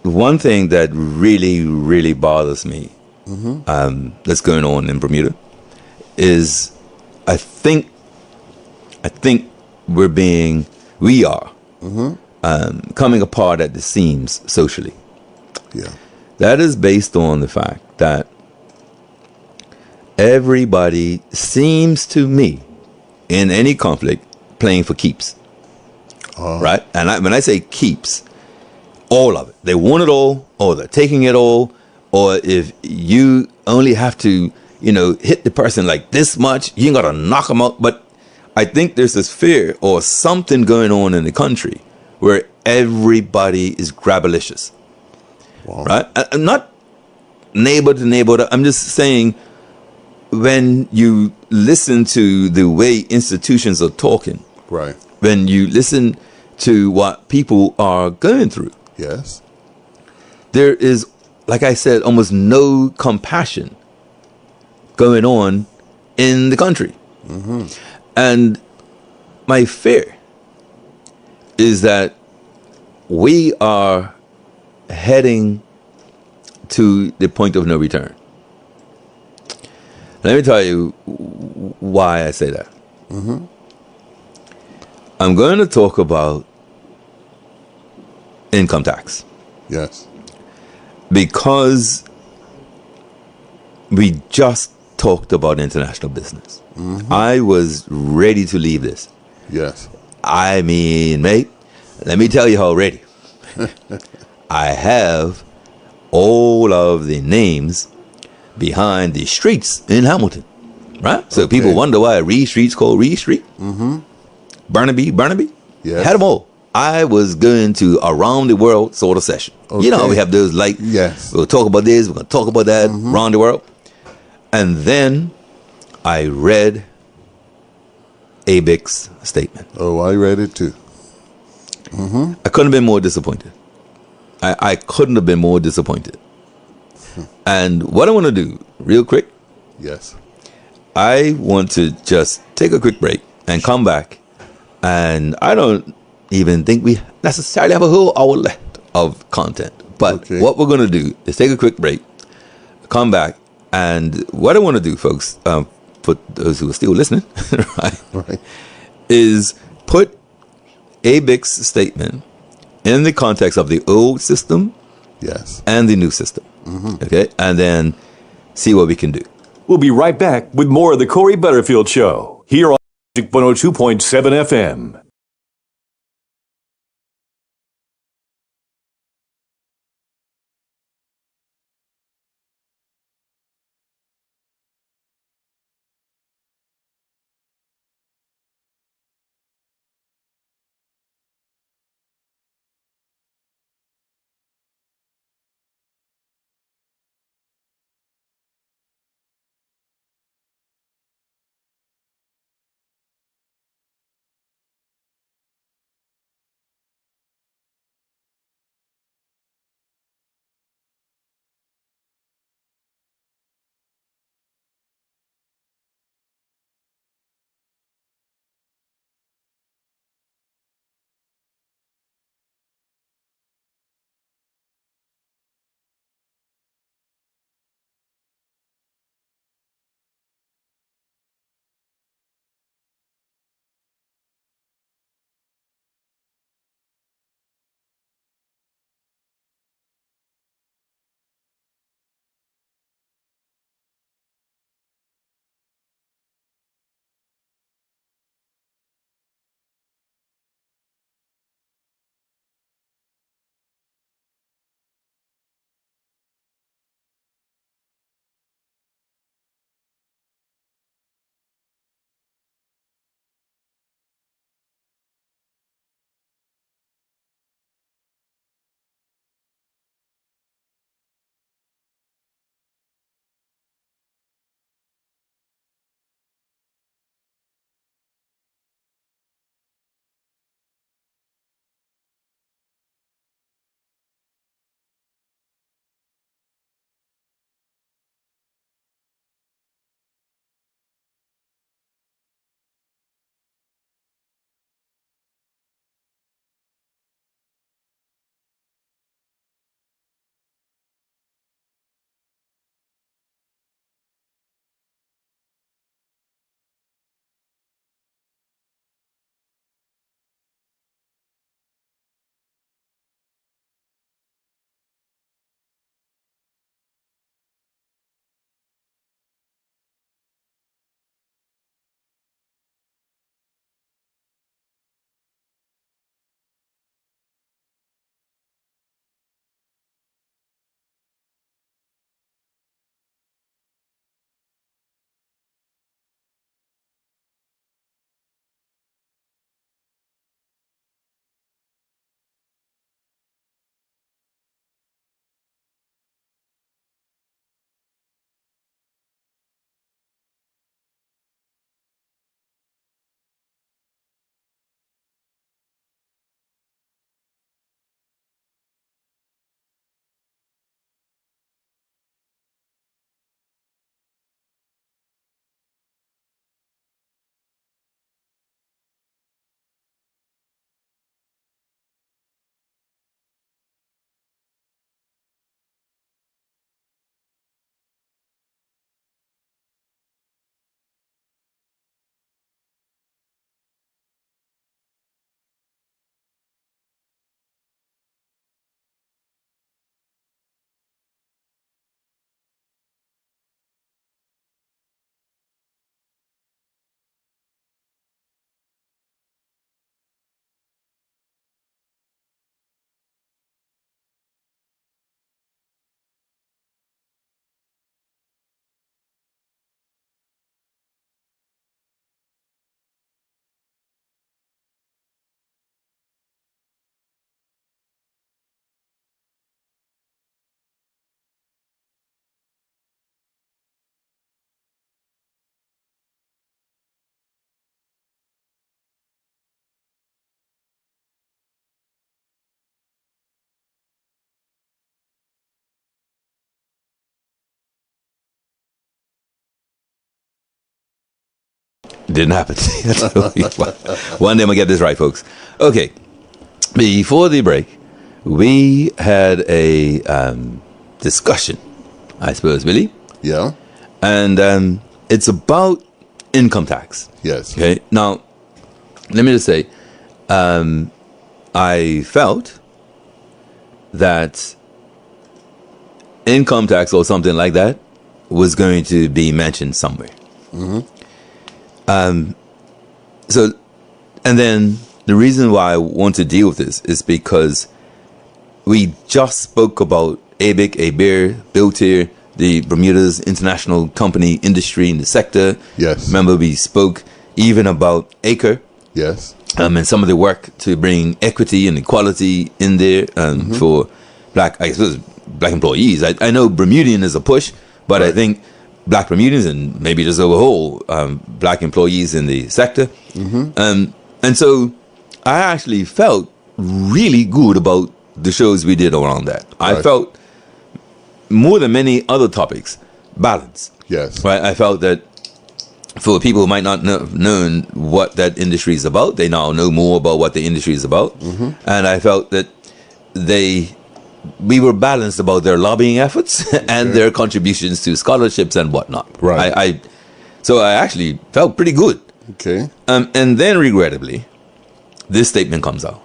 one thing that really, really bothers me that's going on in Bermuda is I think we are coming apart at the seams socially. Yeah. That is based on the fact that everybody seems to me in any conflict playing for keeps. Right? And when I say keeps, all of it. They want it all, or they're taking it all, or if you only have to, hit the person like this much, you ain't got to knock them out. But I think there's this fear or something going on in the country where everybody is grabalicious. Wow. Right? I'm not neighbor to neighbor. I'm just saying when you listen to the way institutions are talking, Right. when you listen to what people are going through, Yes. there is, like I said, almost no compassion going on in the country. And my fear is that we are heading to the point of no return. Let me tell you why I say that. I'm going to talk about income tax. Yes. Because we just talked about international business. I was ready to leave this. Yes. I mean, mate, let me tell you how ready. I have all of the names behind the streets in Hamilton, right? So Okay. people wonder why Reed Street's called Reed Street. Burnaby. Yes. Had them all. I was going to around the world sort of session. You know how Okay. we have those like, Yes. we'll talk about this, we're going to talk about that, around the world. And then I read ABIC's statement. Oh, I read it too. I couldn't have been more disappointed. I couldn't have been more disappointed. And what I want to do, real quick, Yes. I want to just take a quick break and come back. And I don't even think we necessarily have a whole hour left of content. But Okay. what we're going to do is take a quick break, come back. And what I want to do, folks, for those who are still listening, right, Right. is put ABIC's statement in the context of the old system Yes. and the new system. Okay? And then see what we can do. We'll be right back with more of the Corey Butterfield Show here on Magic 102.7 FM. Didn't happen. One day I'm going to get this right, folks. Okay. Before the break, we had a discussion, I suppose, Billy. Yeah. And it's about income tax. Yes. Okay. Now, let me just say, I felt that income tax or something like that was going to be mentioned somewhere. So, and then the reason why I want to deal with this is because we just spoke about ABIC, ABIR, Biltier, the Bermuda's international company industry in the sector. Yes. Remember, we spoke even about ACRE. Yes. And some of the work to bring equity and equality in there for black employees. I know Bermudian is a push, but I think black Bermudians and maybe just overall black employees in the sector. And so I actually felt really good about the shows we did around that. I felt more than many other topics balanced. Yes. Right. I felt that for people who might not have known what that industry is about, they now know more about what the industry is about. And I felt that we were balanced about their lobbying efforts and their contributions to scholarships and whatnot. Right. So I actually felt pretty good. Okay. And then regrettably, this statement comes out.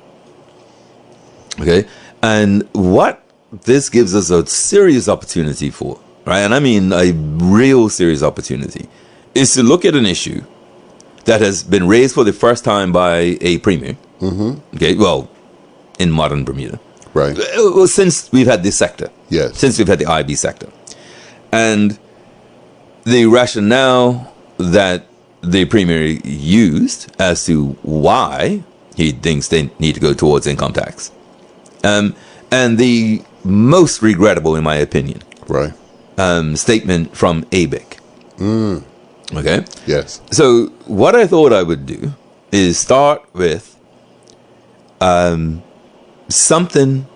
Okay. And what this gives us a serious opportunity for, right? And I mean a real serious opportunity, is to look at an issue that has been raised for the first time by a premier. Okay, well, in modern Bermuda. Right. Well, since we've had this sector. Yes. Since we've had the IB sector. And the rationale that the premier used as to why he thinks they need to go towards income tax. And the most regrettable, in my opinion, statement from ABIC. Okay? Yes. So what I thought I would do is start with something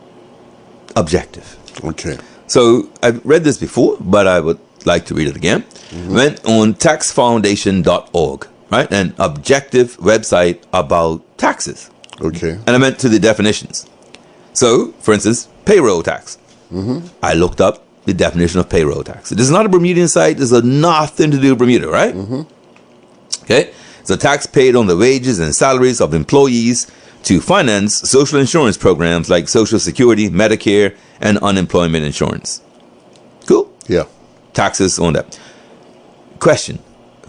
objective. Okay. So I've read this before, but I would like to read it again. Went on taxfoundation.org, right? An objective website about taxes. Okay. And I went to the definitions. So, for instance, payroll tax. I looked up the definition of payroll tax. It is not a Bermudian site. This has nothing to do with Bermuda, right? Okay. It's a tax paid on the wages and salaries of employees to finance social insurance programs like Social Security, Medicare, and unemployment insurance. Cool. Yeah. Taxes on that. Question.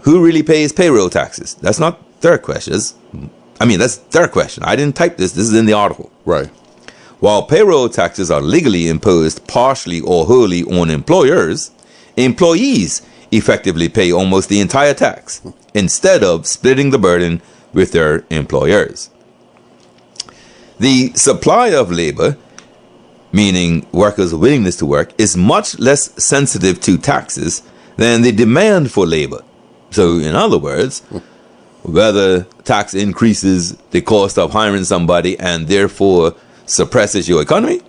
Who really pays payroll taxes? That's not their question. That's their question. I didn't type this. This is in the article. Right. While payroll taxes are legally imposed partially or wholly on employers, employees effectively pay almost the entire tax instead of splitting the burden with their employers. The supply of labor, meaning workers' willingness to work, is much less sensitive to taxes than the demand for labor. So, in other words, whether tax increases the cost of hiring somebody and therefore suppresses your economy?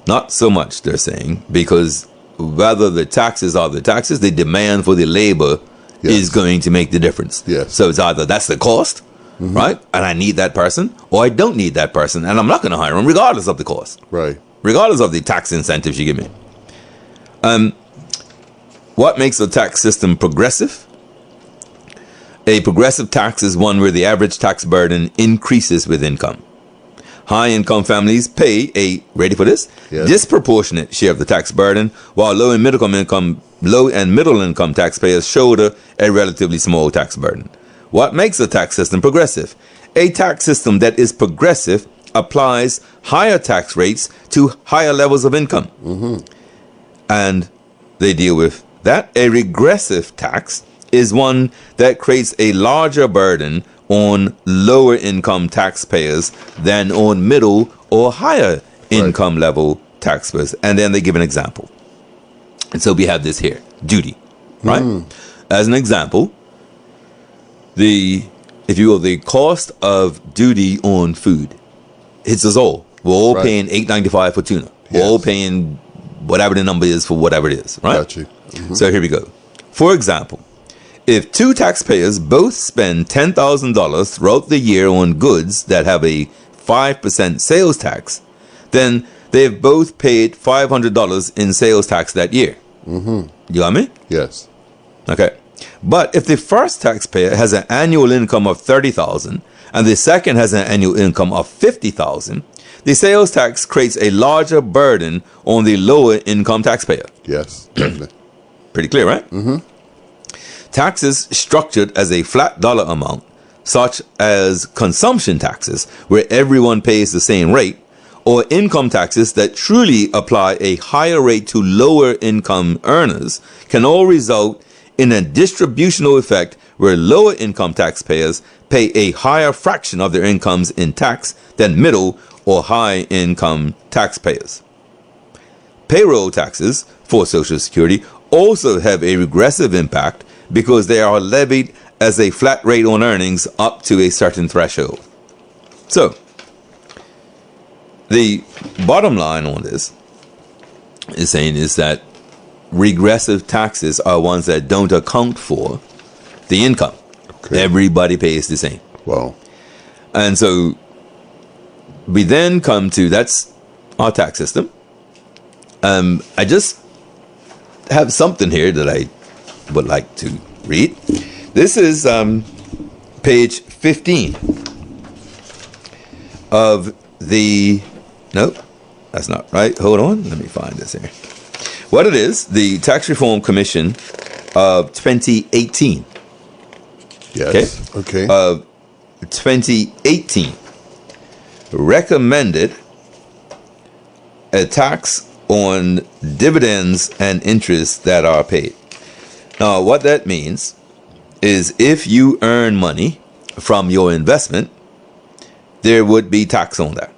Not so much, they're saying, because whether the taxes are the taxes, the demand for the labor is going to make the difference. Yes. So it's either that's the cost, right? And I need that person, or I don't need that person, and I'm not going to hire them regardless of the cost. Right. Regardless of the tax incentives you give me. What makes a tax system progressive? A progressive tax is one where the average tax burden increases with income. High-income families pay a, ready for this, disproportionate share of the tax burden, while low and middle income taxpayers shoulder a relatively small tax burden. What makes a tax system progressive? A tax system that is progressive applies higher tax rates to higher levels of income. And they deal with that. A regressive tax is one that creates a larger burden on lower income taxpayers than on middle or higher income level taxpayers. And then they give an example. And so we have this here, duty, right? As an example, the cost of duty on food hits us all. We're all paying $8.95 for tuna. We're all paying whatever the number is for whatever it is, right? Got you. So here we go. For example, If two taxpayers both spend $10,000 throughout the year on goods that have a 5% sales tax, then they have both paid $500 in sales tax that year. You got me? Yes. Okay. But if the first taxpayer has an annual income of $30,000 and the second has an annual income of $50,000, the sales tax creates a larger burden on the lower income taxpayer. Yes. Definitely. Pretty clear, right? Taxes structured as a flat dollar amount, such as consumption taxes, where everyone pays the same rate, or income taxes that truly apply a higher rate to lower income earners, can all result in a distributional effect where lower income taxpayers pay a higher fraction of their incomes in tax than middle or high income taxpayers. Payroll taxes for Social Security also have a regressive impact because they are levied as a flat rate on earnings up to a certain threshold. So, the bottom line on this is that regressive taxes are ones that don't account for the income. Okay. Everybody pays the same. Wow. And so we then come to, that's our tax system. I just have something here that I would like to read. This is page 15 of the, nope, that's not right. Hold on, let me find this here. What it is, the Tax Reform Commission of 2018. Yes. Okay. Of 2018 recommended a tax on dividends and interest that are paid. Now, what that means is if you earn money from your investment, there would be tax on that.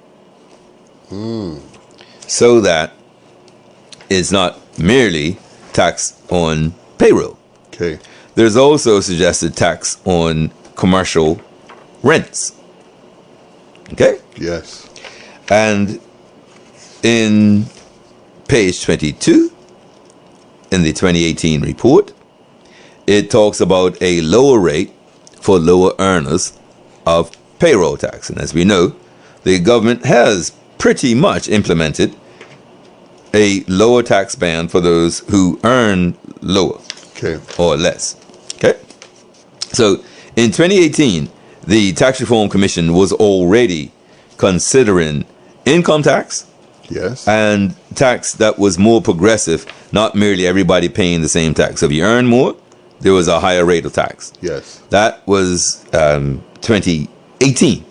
So that it's not merely tax on payroll. Okay. There's also suggested tax on commercial rents. Okay? Yes. And in page 22 in the 2018 report, it talks about a lower rate for lower earners of payroll tax. And as we know, the government has pretty much implemented a lower tax band for those who earn lower Okay. or less. Okay? So in 2018, the Tax Reform Commission was already considering income tax Yes. and tax that was more progressive, not merely everybody paying the same tax. So if you earn more, there was a higher rate of tax. Yes. That was 2018.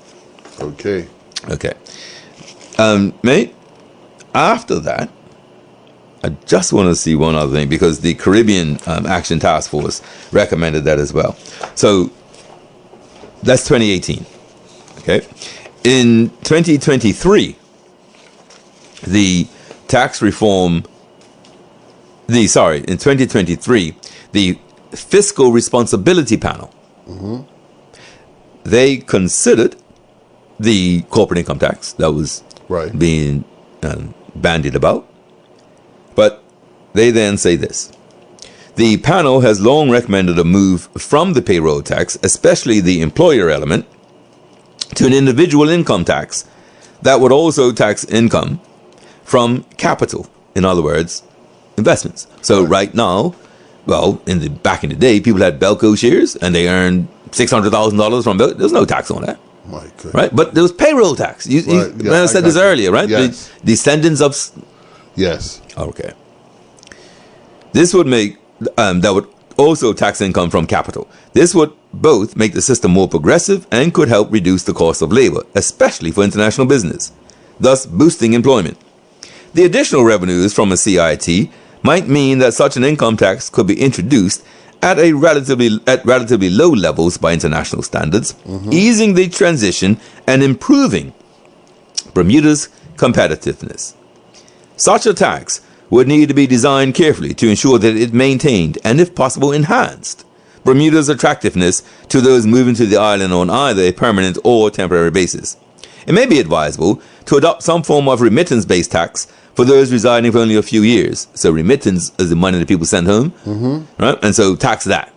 Okay. Okay. Mate, after that, I just want to see one other thing because the Caribbean Action Task Force recommended that as well. So that's 2018. Okay. In 2023, in 2023, the Fiscal Responsibility Panel, they considered the corporate income tax that was Right. being bandied about. But they then say this. The panel has long recommended a move from the payroll tax, especially the employer element, to an individual income tax that would also tax income from capital. In other words, investments. So right now, well, back in the day, people had Belco shares and they earned $600,000 from Belco. There's no tax on that. My goodness. Right? But there was payroll tax. Right. Yeah, I said I this got you. earlier, right? Yes. The descendants of... Yes. Okay. This would make... that would also tax income from capital. This would both make the system more progressive and could help reduce the cost of labor, especially for international business, thus boosting employment. The additional revenues from a CIT might mean that such an income tax could be introduced at relatively low levels by international standards, easing the transition and improving Bermuda's competitiveness. Such a tax would need to be designed carefully to ensure that it maintained, and if possible enhanced, Bermuda's attractiveness to those moving to the island on either a permanent or temporary basis. It may be advisable to adopt some form of remittance-based tax for those residing for only a few years. So remittance is the money that people send home, right? And so tax that.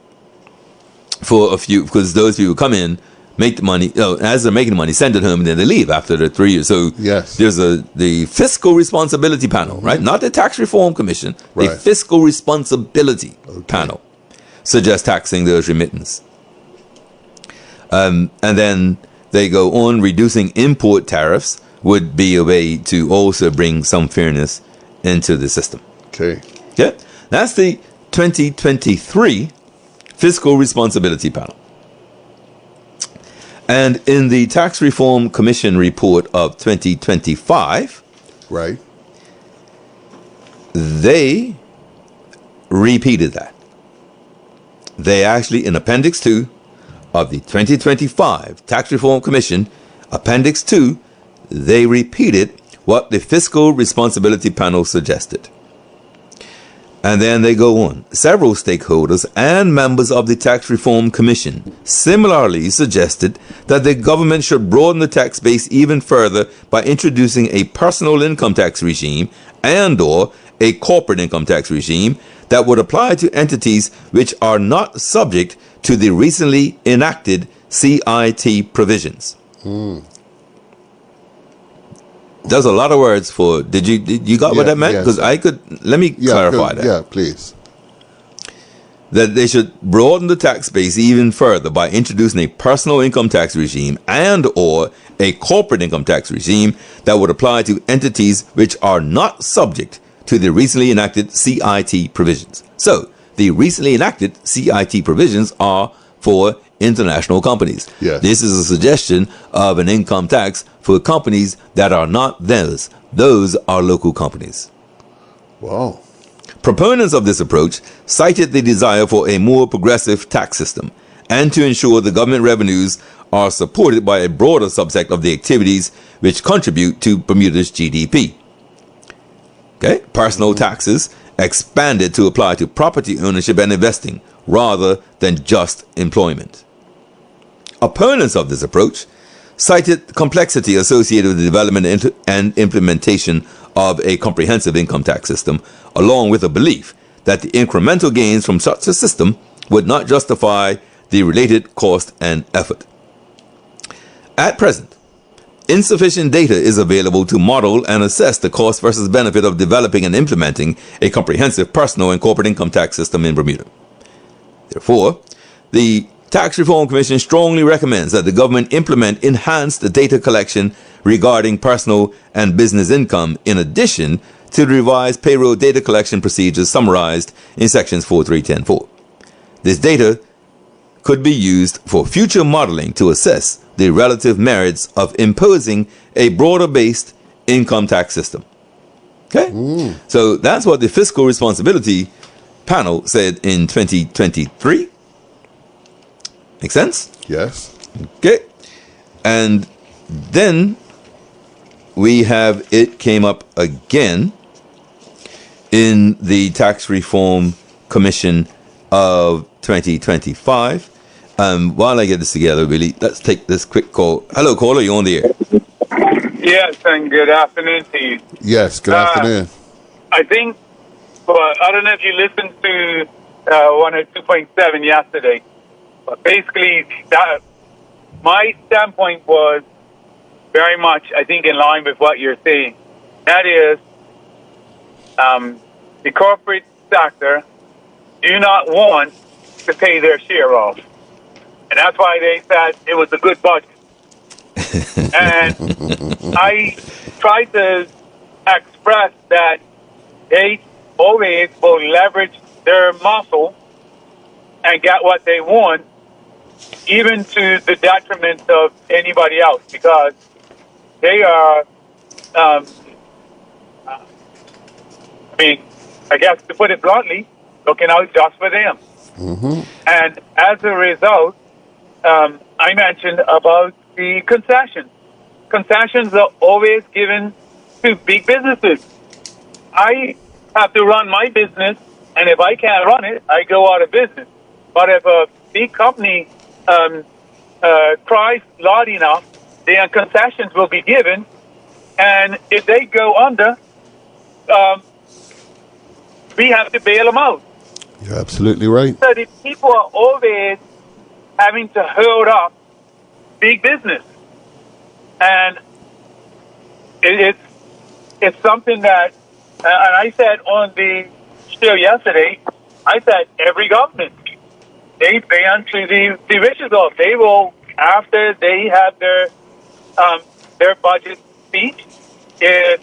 for a few, because those people come in, make the money, as they're making the money, send it home, and then they leave after the 3 years. So Yes. there's the Fiscal Responsibility Panel, right? Not the Tax Reform Commission. The Right. Fiscal Responsibility Panel suggests taxing those remittance. And then they go on, reducing import tariffs would be a way to also bring some fairness into the system. Okay. Okay? That's the 2023 Fiscal Responsibility Panel. And in the Tax Reform Commission report of 2025, Right. they repeated that. They actually, in Appendix 2 of the 2025 Tax Reform Commission, Appendix 2, they repeated what the Fiscal Responsibility Panel suggested. And then they go on. Several stakeholders and members of the Tax Reform Commission similarly suggested that the government should broaden the tax base even further by introducing a personal income tax regime and/or a corporate income tax regime that would apply to entities which are not subject to the recently enacted CIT provisions. There's a lot of words for. Did you got what that meant? yes. Because let me clarify that. Yeah, please. That they should broaden the tax base even further by introducing a personal income tax regime and/or a corporate income tax regime that would apply to entities which are not subject to the recently enacted CIT provisions. So, the recently enacted CIT provisions are for international companies. Yes. This is a suggestion of an income tax for companies that are not theirs. Those are local companies. Wow. Proponents of this approach cited the desire for a more progressive tax system and to ensure the government revenues are supported by a broader subset of the activities which contribute to Bermuda's GDP. Okay, personal taxes expanded to apply to property ownership and investing rather than just employment. Opponents of this approach cited complexity associated with the development and implementation of a comprehensive income tax system, along with a belief that the incremental gains from such a system would not justify the related cost and effort. At present, insufficient data is available to model and assess the cost versus benefit of developing and implementing a comprehensive personal and corporate income tax system in Bermuda. Therefore, the Tax Reform Commission strongly recommends that the government implement enhanced data collection regarding personal and business income in addition to the revised payroll data collection procedures summarized in sections 4310.4. This data could be used for future modeling to assess the relative merits of imposing a broader-based income tax system. Okay? So that's what the Fiscal Responsibility Panel said in 2023. Make sense? Yes. Okay. And then we have, it came up again in the Tax Reform Commission of 2025. While I get this together, really, let's take this quick call. Hello, caller, you on the air? Yes, and good afternoon to you. Yes. Good afternoon. I think, well, I don't know if you listened to 102.7 yesterday, but basically, my standpoint was very much, I think, in line with what you're saying. That is, the corporate sector do not want to pay their share off. And that's why they said it was a good budget. And I tried to express that they always will leverage their muscle and get what they want, even to the detriment of anybody else, because they are, I mean, I guess to put it bluntly, looking out just for them. Mm-hmm. And as a result, I mentioned about the concessions. Concessions are always given to big businesses. I have to run my business, and if I can't run it, I go out of business. But if a big company cries loud enough, then concessions will be given. And if they go under, we have to bail them out. You're absolutely right. So the people are always having to hold up big business. And it's something that, and I said on the show yesterday, I said every government, they ban to the riches off. They will, after they have their budget speech, if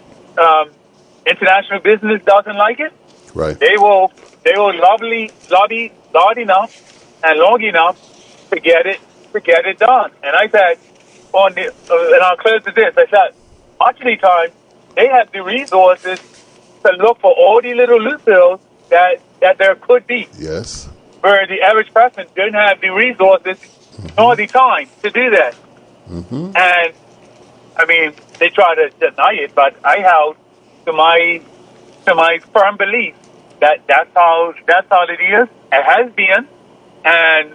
international business doesn't like it, Right. they will lobby loud enough and long enough to get it done. And I said and I'll close with this. I said, much of the time they have the resources to look for all the little loopholes that there could be. Yes. Where the average person don't have the resources nor the time to do that. Mm-hmm. And I mean, they try to deny it, but I held to my firm belief that that's how it is. It has been, and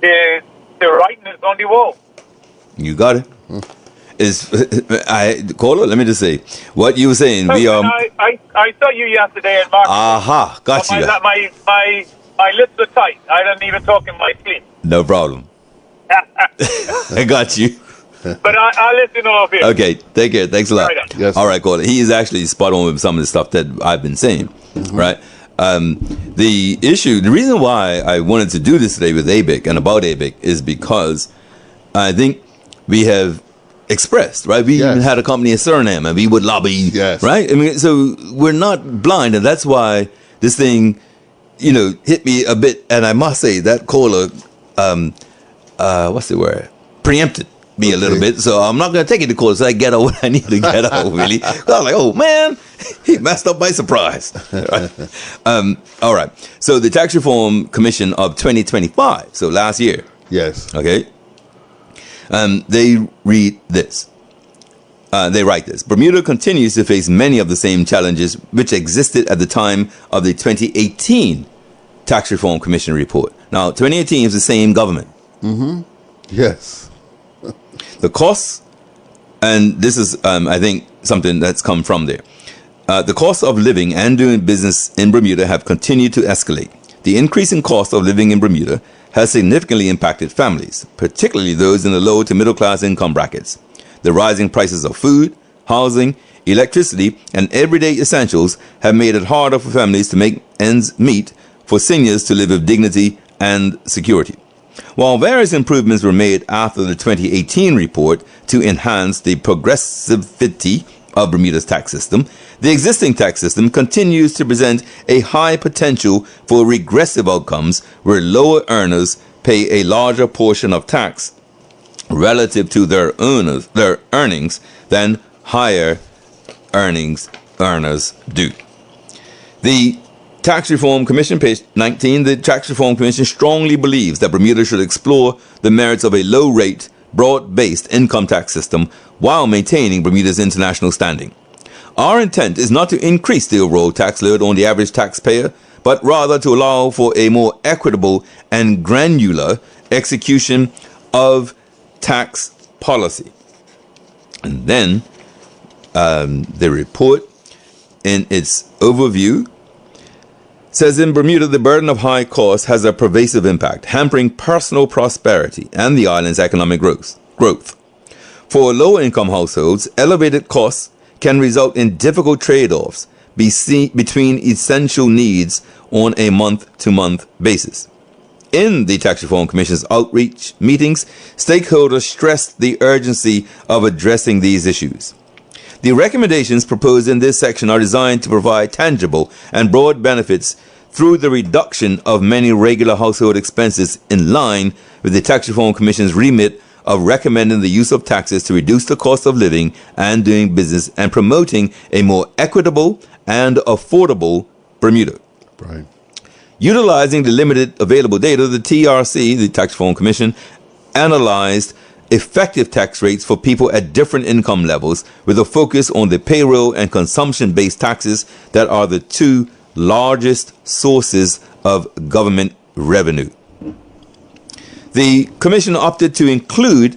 the writing is on the wall. You got it. Caller, let me just say what you were saying. So, I saw you yesterday at Market. Aha, got you. My lips are tight. I don't even talk in my sleep. No problem. I got you. But I'll let you know of it. Okay, take care. Thanks a lot. Right. Yes. All right, caller. He is actually spot on with some of the stuff that I've been saying. Mm-hmm. Right. The reason why I wanted to do this today with ABIC and about ABIC is because I think we have expressed, right? We even had a company in Suriname and we would lobby, yes. Right? I mean, so we're not blind, and that's why this thing, hit me a bit. And I must say that caller, what's the word? Preempted me a little bit. So I'm not going to take it to court so I get out what I need to get out, really. I was like, oh, man, he messed up by surprise. All right. So the Tax Reform Commission of 2025, so last year. Yes. Okay. They read this. They write this. Bermuda continues to face many of the same challenges which existed at the time of the 2018 Tax Reform Commission report. Now, 2018 is the same government. Mm-hmm. Yes. The costs, and this is, I think, something that's come from there. The cost of living and doing business in Bermuda have continued to escalate. The increasing cost of living in Bermuda has significantly impacted families, particularly those in the low to middle class income brackets. The rising prices of food, housing, electricity, and everyday essentials have made it harder for families to make ends meet, for seniors to live with dignity and security. While various improvements were made after the 2018 report to enhance the progressivity of Bermuda's tax system, the existing tax system continues to present a high potential for regressive outcomes where lower earners pay a larger portion of tax relative to their earnings than higher earners do. The Tax Reform Commission, page 19, the Tax Reform Commission strongly believes that Bermuda should explore the merits of a low-rate, broad-based income tax system while maintaining Bermuda's international standing. Our intent is not to increase the overall tax load on the average taxpayer, but rather to allow for a more equitable and granular execution of tax policy. And then the report, in its overview, says in Bermuda, the burden of high costs has a pervasive impact, hampering personal prosperity and the island's economic growth. For low-income households, elevated costs can result in difficult trade-offs between essential needs on a month-to-month basis. In the Tax Reform Commission's outreach meetings, stakeholders stressed the urgency of addressing these issues. The recommendations proposed in this section are designed to provide tangible and broad benefits through the reduction of many regular household expenses in line with the Tax Reform Commission's remit of recommending the use of taxes to reduce the cost of living and doing business and promoting a more equitable and affordable Bermuda. Right. Utilizing the limited available data, the TRC, the Tax Reform Commission, analyzed effective tax rates for people at different income levels with a focus on the payroll and consumption-based taxes that are the two largest sources of government revenue. The Commission opted to include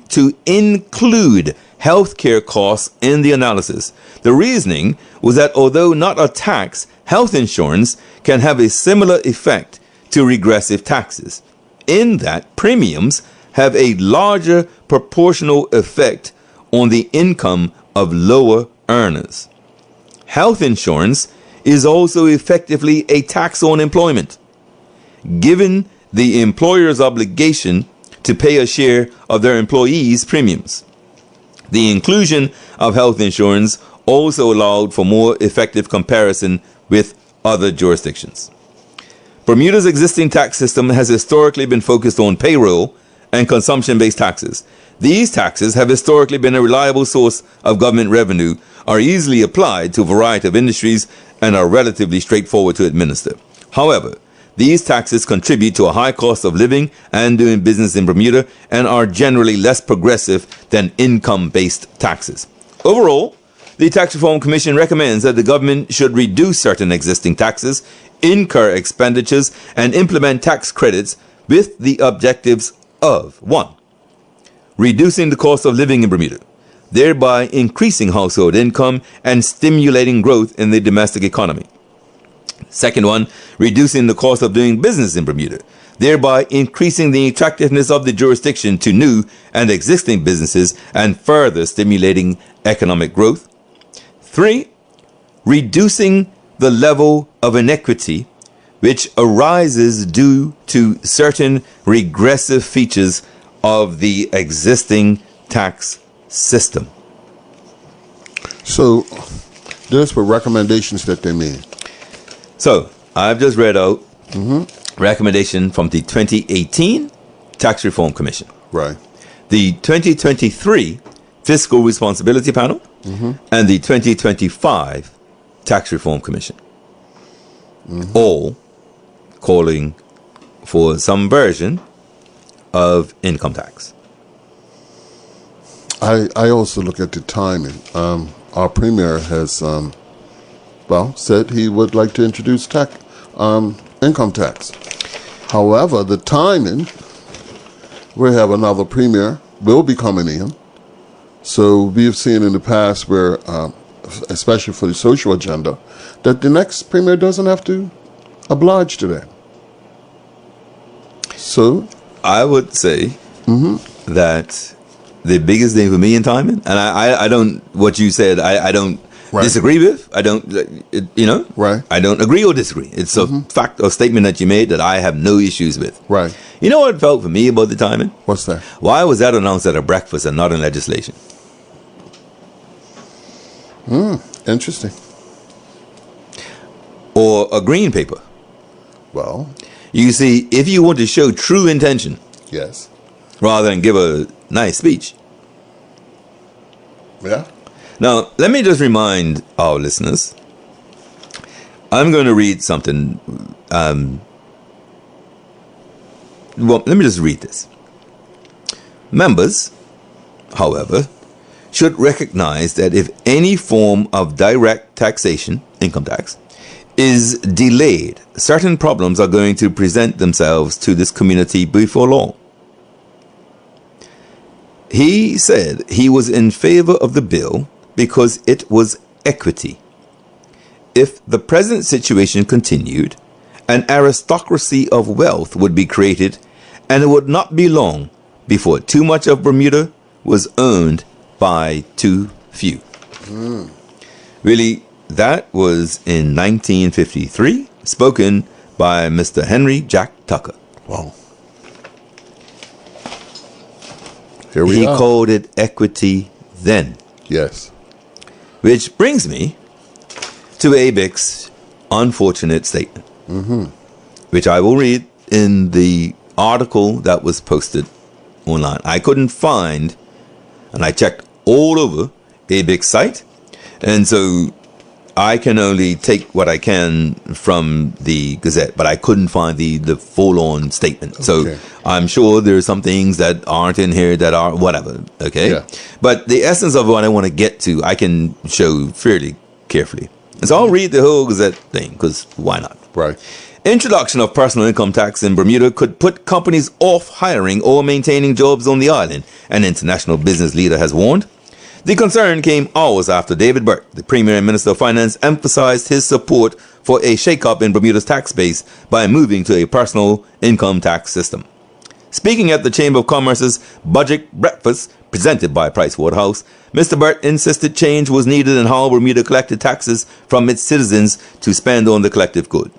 healthcare costs in the analysis. The reasoning was that although not a tax, health insurance can have a similar effect to regressive taxes. in that premiums have a larger proportional effect on the income of lower earners. Health insurance is also effectively a tax on employment, given the employer's obligation to pay a share of their employees' premiums. The inclusion of health insurance also allowed for more effective comparison with other jurisdictions. Bermuda's existing tax system has historically been focused on payroll and consumption-based taxes. These taxes have historically been a reliable source of government revenue, are easily applied to a variety of industries, and are relatively straightforward to administer. However, these taxes contribute to a high cost of living and doing business in Bermuda and are generally less progressive than income-based taxes. Overall, the Tax Reform Commission recommends that the government should reduce certain existing taxes, incur expenditures, and implement tax credits with the objectives of 1. Reducing the cost of living in Bermuda, thereby increasing household income and stimulating growth in the domestic economy. Second one, reducing the cost of doing business in Bermuda, thereby increasing the attractiveness of the jurisdiction to new and existing businesses and further stimulating economic growth. 3, reducing the level of inequity which arises due to certain regressive features of the existing tax system. So, those were recommendations that they made. So, I've just read out recommendation from the 2018 Tax Reform Commission. Right. The 2023 Fiscal Responsibility Panel and the 2025 Tax Reform Commission. All calling for some version of income tax. I also look at the timing. Our premier has, said he would like to introduce income tax. However, the timing, we have another premier will be coming in. So we have seen in the past where, especially for the social agenda, that the next premier doesn't have to oblige to that. So I would say that the biggest thing for me in timing, and I don't, what you said, I don't disagree with. I don't, Right. I don't agree or disagree. It's a fact or statement that you made that I have no issues with. Right. You know what felt for me about the timing? What's that? Why was that announced at a breakfast and not in legislation? Interesting. Or a green paper? Well, You see, if you want to show true intention, yes. rather than give a nice speech. Yeah. Now, let me just remind our listeners. I'm going to read something. Let me just read this. Members, however, should recognize that if any form of direct taxation, income tax, is delayed, certain problems are going to present themselves to this community before long. He said he was in favor of the bill because it was equity. If the present situation continued, an aristocracy of wealth would be created, and it would not be long before too much of Bermuda was owned by too few. Really, that was in 1953, spoken by Mr. Henry Jack Tucker. Wow. Here we He are. called it equity then. Yes. Which brings me to ABIC's unfortunate statement, which I will read in the article that was posted online. I couldn't find, and I checked all over ABIC's site, and so I can only take what I can from the Gazette, but I couldn't find the full-on statement. So Okay. I'm sure there's some things that aren't in here that are whatever, okay? Yeah. But the essence of what I want to get to, I can show fairly carefully. And so I'll read the whole Gazette thing, because why not? Right. Introduction of personal income tax in Bermuda could put companies off hiring or maintaining jobs on the island, an international business leader has warned. The concern came hours after David Burke, the Premier and Minister of Finance, emphasized his support for a shake-up in Bermuda's tax base by moving to a personal income tax system. Speaking at the Chamber of Commerce's budget breakfast presented by Pricewaterhouse, Mr. Burt insisted change was needed in how Bermuda collected taxes from its citizens to spend on the collective good.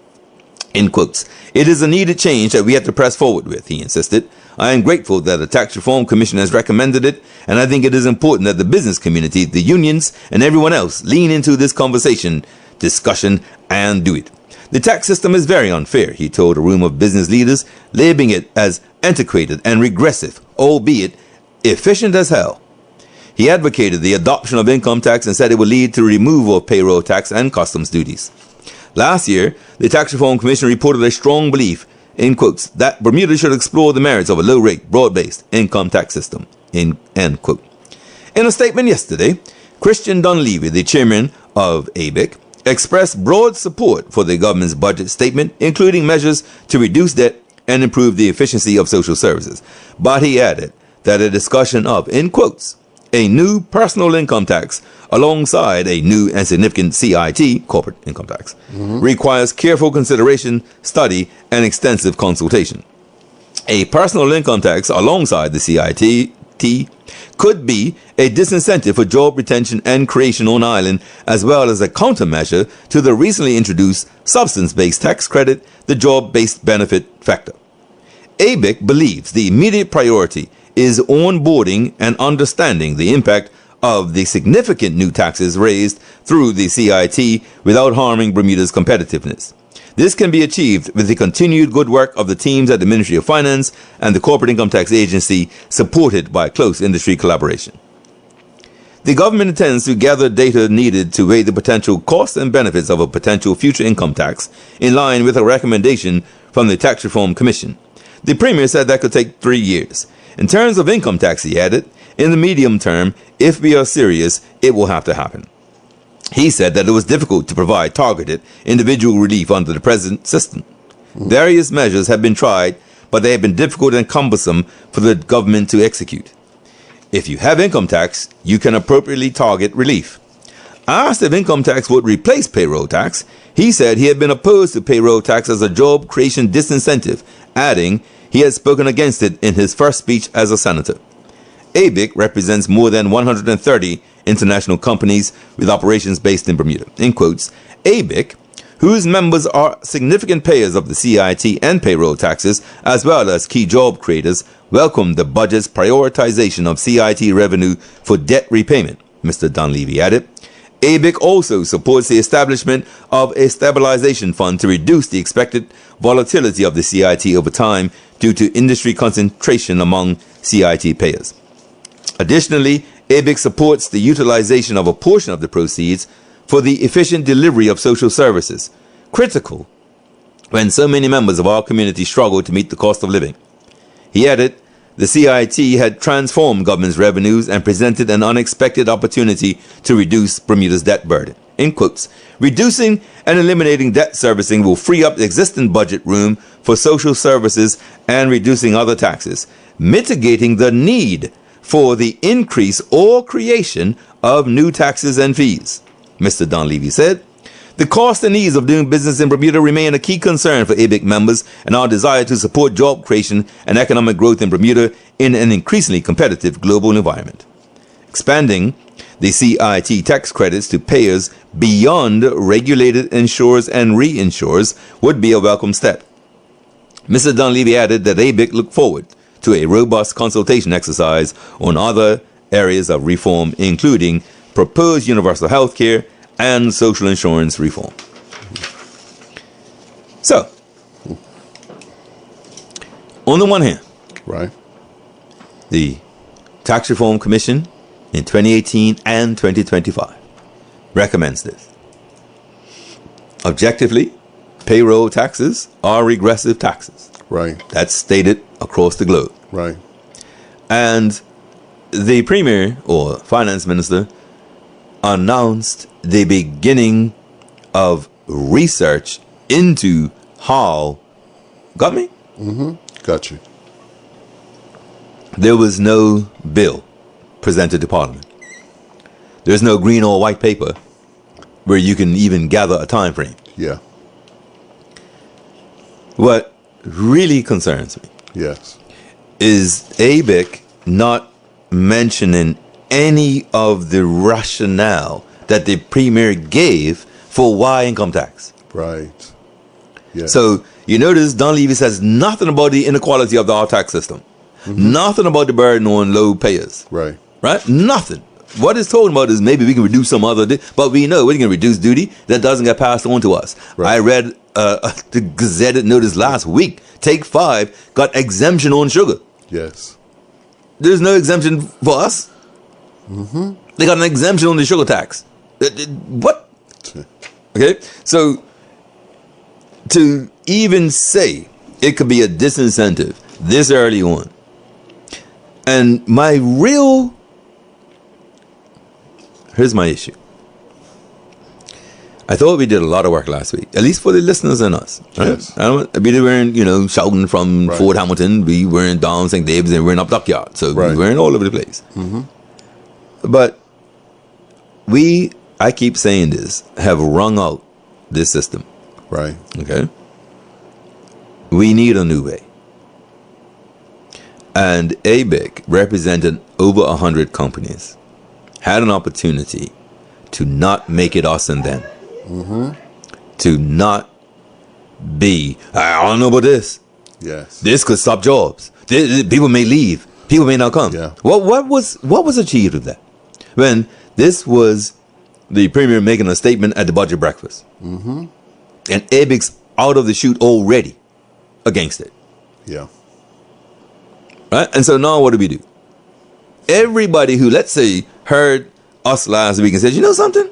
In quotes, "It is a needed change that we have to press forward with," he insisted. "I am grateful that the Tax Reform Commission has recommended it, and I think it is important that the business community, the unions, and everyone else lean into this discussion, and do it. The tax system is very unfair," he told a room of business leaders, labeling it as antiquated and regressive, albeit efficient as hell. He advocated the adoption of income tax and said it would lead to removal of payroll tax and customs duties. Last year, the Tax Reform Commission reported a strong belief, in quotes, that Bermuda should explore the merits of a low-rate, broad-based income tax system, end quote. In a statement yesterday, Christian Dunleavy, the chairman of ABIC, expressed broad support for the government's budget statement, including measures to reduce debt and improve the efficiency of social services. But he added that a discussion of, in quotes, a new personal income tax alongside a new and significant CIT, corporate income tax, requires careful consideration, study, and extensive consultation. A personal income tax alongside the CIT could be a disincentive for job retention and creation on island, as well as a countermeasure to the recently introduced substance-based tax credit, the job-based benefit factor. ABIC believes the immediate priority is onboarding and understanding the impact of the significant new taxes raised through the CIT without harming Bermuda's competitiveness. This can be achieved with the continued good work of the teams at the Ministry of Finance and the Corporate Income Tax Agency, supported by close industry collaboration. The government intends to gather data needed to weigh the potential costs and benefits of a potential future income tax, in line with a recommendation from the Tax Reform Commission. The Premier said that could take 3 years. In terms of income tax, he added, in the medium term, if we are serious, it will have to happen. He said that it was difficult to provide targeted individual relief under the present system. Various measures have been tried, but they have been difficult and cumbersome for the government to execute. If you have income tax, you can appropriately target relief. Asked if income tax would replace payroll tax, he said he had been opposed to payroll tax as a job creation disincentive, adding he had spoken against it in his first speech as a senator. ABIC represents more than 130 international companies with operations based in Bermuda. In quotes, ABIC, whose members are significant payers of the CIT and payroll taxes, as well as key job creators, welcomed the budget's prioritization of CIT revenue for debt repayment, Mr. Dunleavy added. ABIC also supports the establishment of a stabilization fund to reduce the expected volatility of the CIT over time due to industry concentration among CIT payers. Additionally, ABIC supports the utilization of a portion of the proceeds for the efficient delivery of social services, critical when so many members of our community struggle to meet the cost of living. He added, the CIT had transformed government's revenues and presented an unexpected opportunity to reduce Bermuda's debt burden. In quotes, reducing and eliminating debt servicing will free up the existing budget room for social services and reducing other taxes, mitigating the need for the increase or creation of new taxes and fees, Mr. Dunleavy said. The cost and ease of doing business in Bermuda remain a key concern for ABIC members, and our desire to support job creation and economic growth in Bermuda in an increasingly competitive global environment. Expanding the CIT tax credits to payers beyond regulated insurers and reinsurers would be a welcome step. Mr. Dunleavy added that ABIC looked forward to a robust consultation exercise on other areas of reform, including proposed universal health care and social insurance reform. So, on the one hand, right, the Tax Reform Commission in 2018 and 2025 recommends this. Objectively, payroll taxes are regressive taxes. Right. That's stated across the globe. Right. And the Premier or Finance Minister announced the beginning of research into how, got me? Got you. There was no bill presented to Parliament. There's no green or white paper where you can even gather a time frame. Yeah. What really concerns me Yes. is ABIC not mentioning any of the rationale that the premier gave for why income tax. Right. Yes. So you notice Don Levy says nothing about the inequality of our tax system. Nothing about the burden on low payers. Right. Right? Nothing. What it's talking about is maybe we can reduce some other, but we know we can reduce duty that doesn't get passed on to us. Right. I read the Gazette notice last week. Take 5 got exemption on sugar. Yes. There's no exemption for us. They got an exemption on the sugar tax. What? Okay, so to even say it could be a disincentive this early on, and here's my issue. I thought we did a lot of work last week, at least for the listeners and us. Right? Yes. We weren't, shouting from Right. Fort Hamilton. We weren't down St. David's and we weren't up Dockyard. So Right. we weren't all over the place. But I keep saying this, have wrung out this system. Right. Okay? We need a new way. And ABIC, representing over 100 companies, had an opportunity to not make it us and them. To not be, I don't know about this. Yes. This could stop jobs. People may leave. People may not come. Yeah. What was achieved with that? When this was the premier making a statement at the budget breakfast. And ABIC's out of the chute already against it. Yeah. Right? And so now what do? Everybody who, let's say, heard us last week and said, you know something?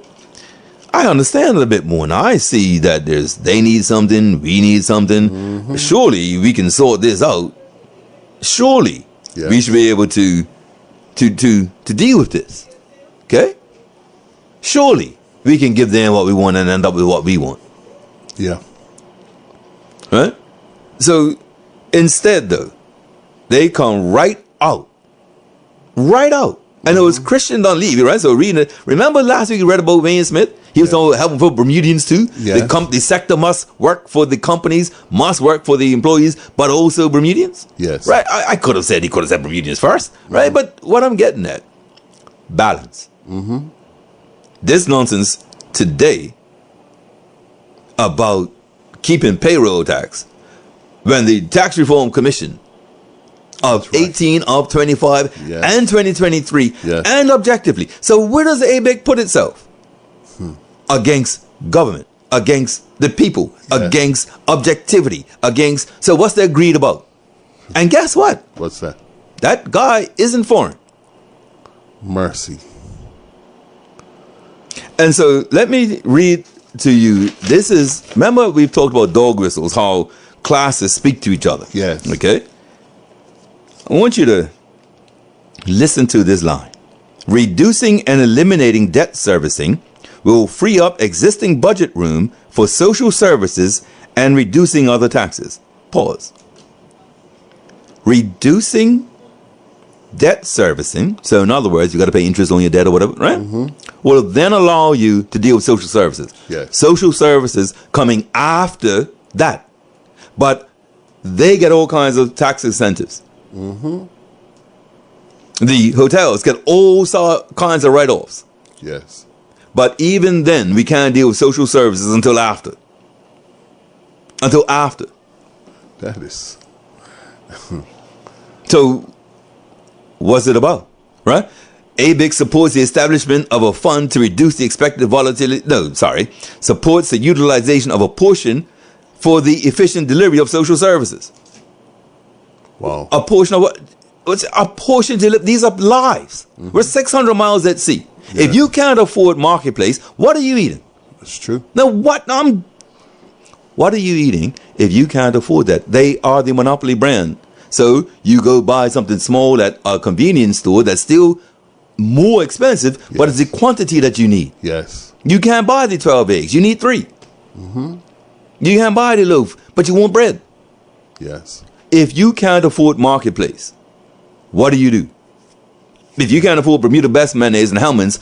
I understand it a bit more now. I see that they need something, we need something. Surely we can sort this out. Surely we should be able to deal with this. Okay? Surely we can give them what we want and end up with what we want. Yeah. Right? So instead, though, they come right out. And it was Christian Dunleavy, right? So reading it. Remember last week we read about Wayne Smith? He was talking about helping for Bermudians too. Yes. The sector must work for the companies, must work for the employees, but also Bermudians. Yes. Right? I could have said he could have said Bermudians first, right? But what I'm getting at, balance. This nonsense today about keeping payroll tax when the Tax Reform Commission of 18, of 25, Yes. and 2023, Yes. and objectively. So where does ABIC put itself? Against government, against the people, against objectivity, against... So what's their greed about? And guess what? What's that? That guy isn't foreign. Mercy. And so let me read to you. This is... Remember we've talked about dog whistles, how classes speak to each other. Yes. Okay? I want you to listen to this line. Reducing and eliminating debt servicing will free up existing budget room for social services and reducing other taxes. Pause. Reducing debt servicing, so in other words, you got to pay interest on your debt or whatever, right? Will then allow you to deal with social services. Yes. Social services coming after that. But they get all kinds of tax incentives. The hotels get all kinds of write-offs. Yes. But even then, we can't deal with social services until after. Until after. That is. So, what's it about? Right? ABIC supports the establishment of a fund to reduce the expected volatility. Supports the utilization of a portion for the efficient delivery of social services. Wow. A portion of what? What's a portion to live? These are lives. We're 600 miles at sea. Yeah. If you can't afford Marketplace, what are you eating? That's true. Now, what are you eating if you can't afford that? They are the monopoly brand. So you go buy something small at a convenience store that's still more expensive, but it's the quantity that you need. Yes. You can't buy the 12 eggs. You need 3. You can't buy the loaf, but you want bread. Yes. If you can't afford Marketplace, what do? If you can't afford Bermuda Best mayonnaise and Hellman's,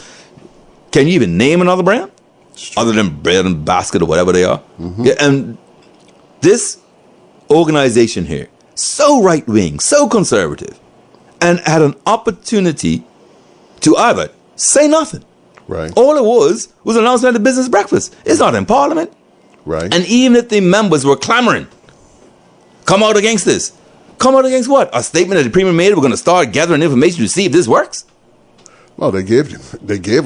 can you even name another brand other than Bread and Basket or whatever they are? Yeah, and this organization here so right-wing, so conservative, and had an opportunity to either say nothing. Right. All it was an announcement of business breakfast. It's not in Parliament. Right. And even if the members were clamoring, come out against this. Come out against what? A statement that the Premier made, we're going to start gathering information to see if this works? Well, they gave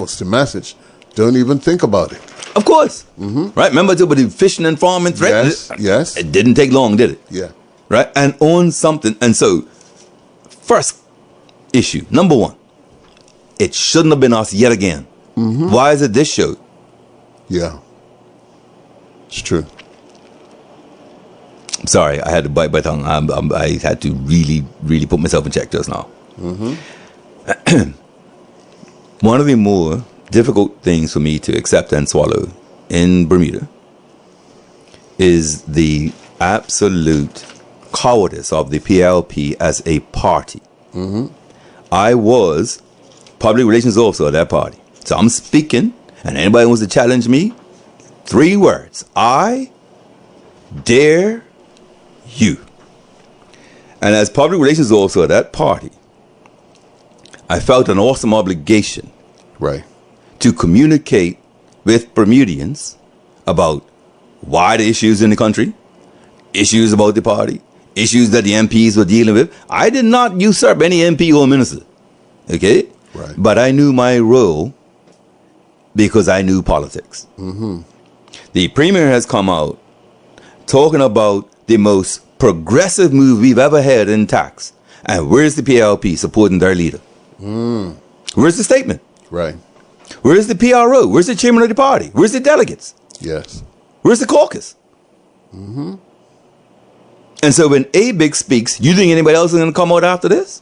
us the message. Don't even think about it. Of course. Right? Remember the fishing and farming threat? Yes. It didn't take long, did it? Yeah. Right? And on something. And so, first issue, number one, it shouldn't have been us yet again. Why is it this show? Yeah. It's true. I'm sorry, I had to bite my tongue. I had to really, really put myself in check just now. One of the more difficult things for me to accept and swallow in Bermuda is the absolute cowardice of the PLP as a party. I was public relations officer of that party. So I'm speaking, and anybody wants to challenge me, 3 words. I dare you. And as public relations officer of that party, I felt an awesome obligation Right. to communicate with Bermudians about why the issues in the country, issues about the party, issues that the MPs were dealing with. I did not usurp any MP or minister. Okay? Right. But I knew my role because I knew politics. The Premier has come out talking about the most progressive move we've ever had in tax. And where's the PLP supporting their leader? Where's the statement? Right. Where's the PRO? Where's the chairman of the party? Where's the delegates? Yes. Where's the caucus? And so when ABIC speaks, you think anybody else is going to come out after this?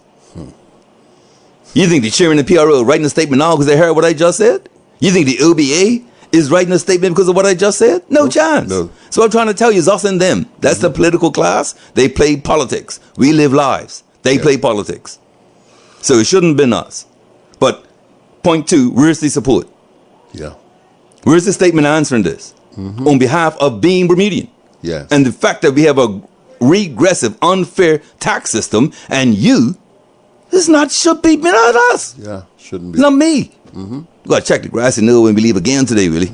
You think the chairman of the PRO is writing a statement now because they heard what I just said? You think the OBA is writing a statement because of what I just said? No chance. No. So I'm trying to tell you, it's us and them. That's the political class. They play politics. We live lives. They play politics. So it shouldn't have been us. But point 2, where's the support? Yeah. Where's the statement answering this? On behalf of being Bermudian. Yes. And the fact that we have a regressive, unfair tax system, and should be not us. Yeah. Shouldn't be. Not me. You got to check the grass and know when we leave again today, really.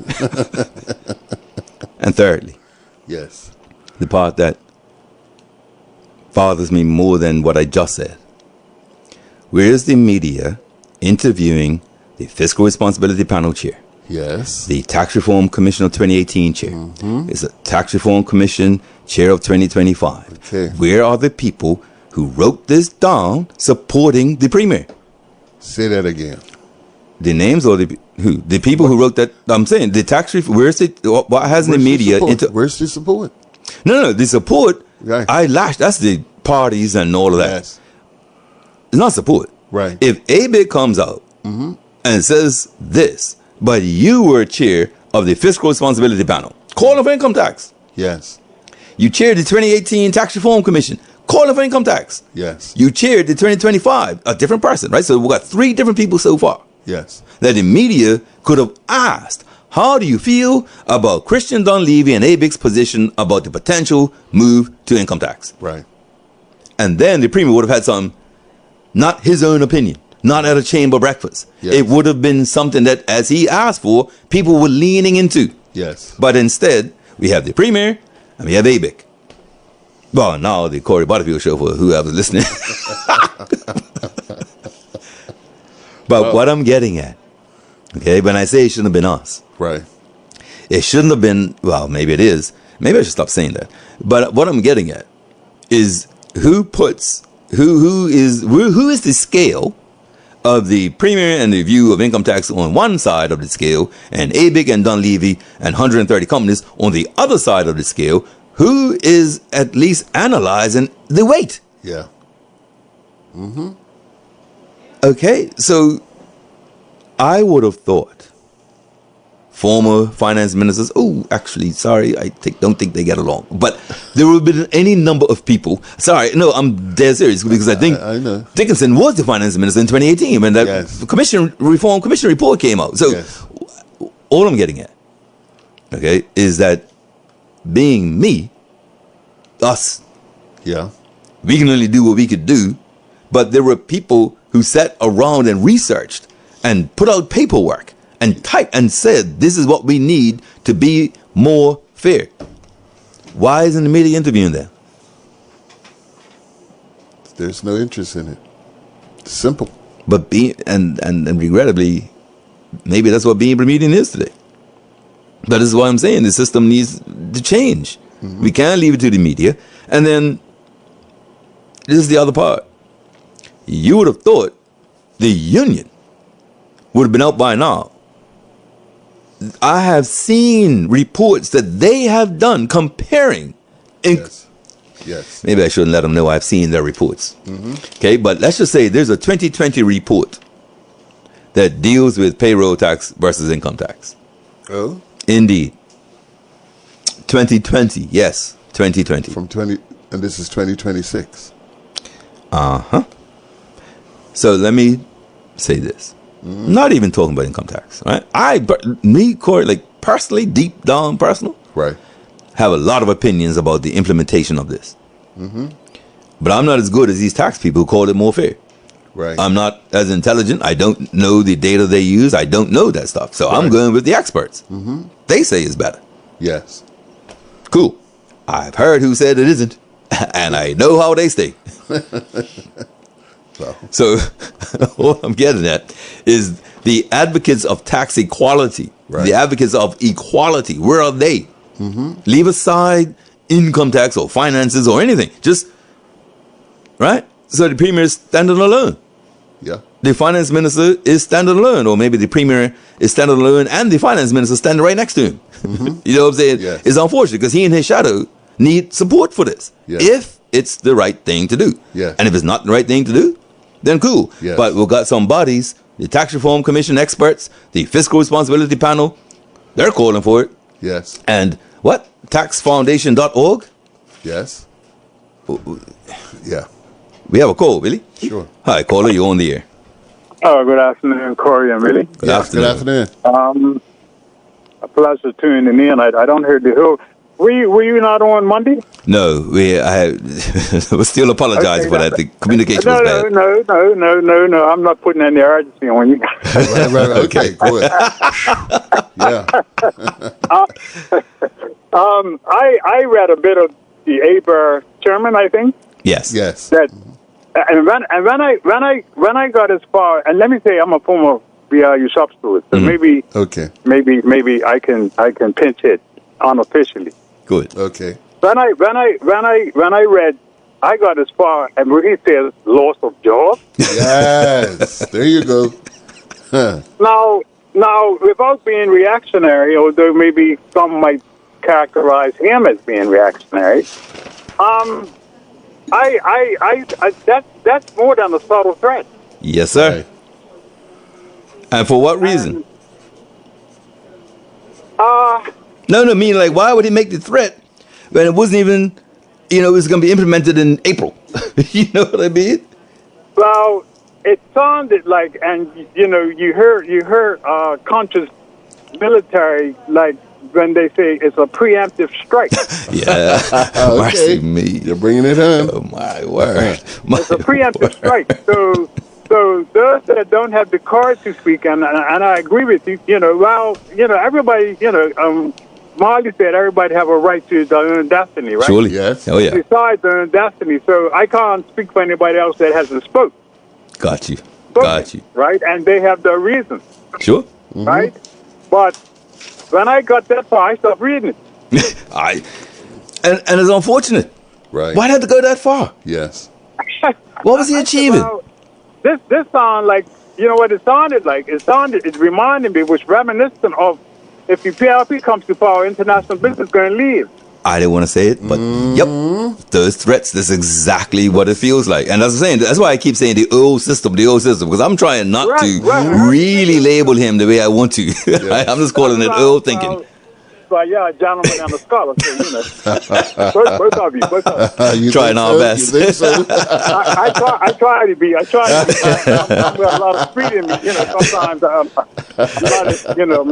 And thirdly, Yes. the part that bothers me more than what I just said. Where's the media interviewing the Fiscal Responsibility Panel chair, Yes. the Tax Reform Commission of 2018 chair, is the Tax Reform Commission chair of 2025? Okay. Where are the people who wrote this down supporting the Premier? Say that again. The names or the people who wrote that? I'm saying the tax reform. Where's it? Why hasn't the media? Where's the support? No, the support. Right. That's the parties and all of that. Yes. It's not support. Right. If ABIC comes out and says this, but you were chair of the Fiscal Responsibility Panel, calling for income tax. Yes. You chaired the 2018 Tax Reform Commission, calling for income tax. Yes. You chaired the 2025, a different person, right? So we've got 3 different people so far. Yes. That the media could have asked, how do you feel about Christian Dunleavy and ABIC's position about the potential move to income tax? Right. And then the Premier would have had some, not his own opinion, not at a chamber breakfast. Yes. It would have been something that, as he asked for, people were leaning into. Yes. But instead, we have the Premier and we have ABIC. Well, now the Corey Butterfield show for whoever's listening. But what I'm getting at, okay, when I say it shouldn't have been us, Right. it shouldn't have been, well, maybe it is. Maybe I should stop saying that. But what I'm getting at is who is the scale of the Premier and the view of income tax on one side of the scale, and ABIC and Dunleavy and 130 companies on the other side of the scale, who is at least analyzing the weight? Yeah. Okay, so I would have thought former finance ministers, don't think they get along. But there would have been any number of people. Sorry, no, I'm dead serious because I think I know. Dickinson was the finance minister in 2018 when that Reform Commission report came out. So Yes. all I'm getting at, okay, is that being me, us, Yeah. We can only do what we could do. But there were people who sat around and researched and put out paperwork and typed and said, this is what we need to be more fair. Why isn't the media interviewing them? There's no interest in it. Simple. But and regrettably, maybe that's what being Bermudian is today. But this is why I'm saying the system needs to change. Mm-hmm. We can't leave it to the media. And then this is the other part. You would have thought the union would have been out by now. I have seen reports that they have done comparing. Yes. Maybe I shouldn't let them know I've seen their reports. Mm-hmm. Okay, but let's just say there's a 2020 report that deals with payroll tax versus income tax. Oh? Indeed. 2020, yes, 2020. From 20, and this is 2026. Uh-huh. So let me say this. I'm not even talking about income tax, right? Corey, like personally, deep down personal, Right. have a lot of opinions about the implementation of this. Mm-hmm. But I'm not as good as these tax people who call it more fair. Right. I'm not as intelligent. I don't know the data they use. I don't know that stuff. So I'm going with the experts. Mm-hmm. They say it's better. Yes. Cool. I've heard who said it isn't. And I know how they stay. So what I'm getting at is the advocates of tax equality, the advocates of equality, where are they? Mm-hmm. Leave aside income tax or finances or anything. Just, right? So the premier is standing alone. Yeah. The finance minister is standing alone. Or maybe the premier is standing alone and the finance minister standing right next to him. Mm-hmm. You know what I'm saying? Yes. It's unfortunate because he and his shadow need support for this. Yes. If it's the right thing to do. Yes. And if it's not the right thing to do, then cool. Yes. But we've got some bodies, the Tax Reform Commission experts, the Fiscal Responsibility Panel, they're calling for it. Yes. And what? Taxfoundation.org? Yes. Yeah. We have a call, Billy. Sure. Hi, caller, you're on the air. Oh, good afternoon, Corey and Billy. Good afternoon. Good afternoon. A pleasure tuning in. I don't hear the who. Were you not on Monday? No, we're still apologizing for that. The communication was bad. No. I'm not putting any urgency on you. right. Okay, go ahead. Yeah. I read a bit of the ABER chairman, I think. Yes. Yes. That and when I got as far, and let me say I'm a former BRU substitute, so maybe I can pinch hit unofficially. Good. Okay. When I read, I got as far, and when he says loss of job. Yes. There you go. Huh. Now, without being reactionary, although maybe some might characterize him as being reactionary, that's more than a subtle threat. Yes, sir. Right. And for what reason? And, mean like why would he make the threat when it wasn't even, it was going to be implemented in April? You know what I mean? well, it sounded like, and you heard conscious military, like when they say it's a preemptive strike. Yeah. Okay. Mercy me. You're bringing it home. Oh my word. It's a preemptive strike. So those that don't have the courage to speak, and I agree with you. Everybody. Marley said everybody have a right to their own destiny, right? Surely. Yes. Oh yeah. Decide their own destiny. So I can't speak for anybody else that hasn't spoke. Got you. Right, and they have their reasons. Sure. Mm-hmm. Right, but when I got that far, I stopped reading it. And it's unfortunate. Right. Why'd it have to go that far? Yes. What was he achieving? Well, this sound like, what it sounded like? It reminded me, was reminiscent of if the PLP comes to power, international business is going to leave. I didn't want to say it, but yep, those threats, that's exactly what it feels like. And as I'm saying, that's why I keep saying the old system, because I'm trying not to really label him the way I want to. I'm just calling it old thinking. but yeah, a gentleman and a scholar. So, both of you. You Trying think our so? best. You think so? I try to be. I've got a lot of speed in me. Sometimes I'm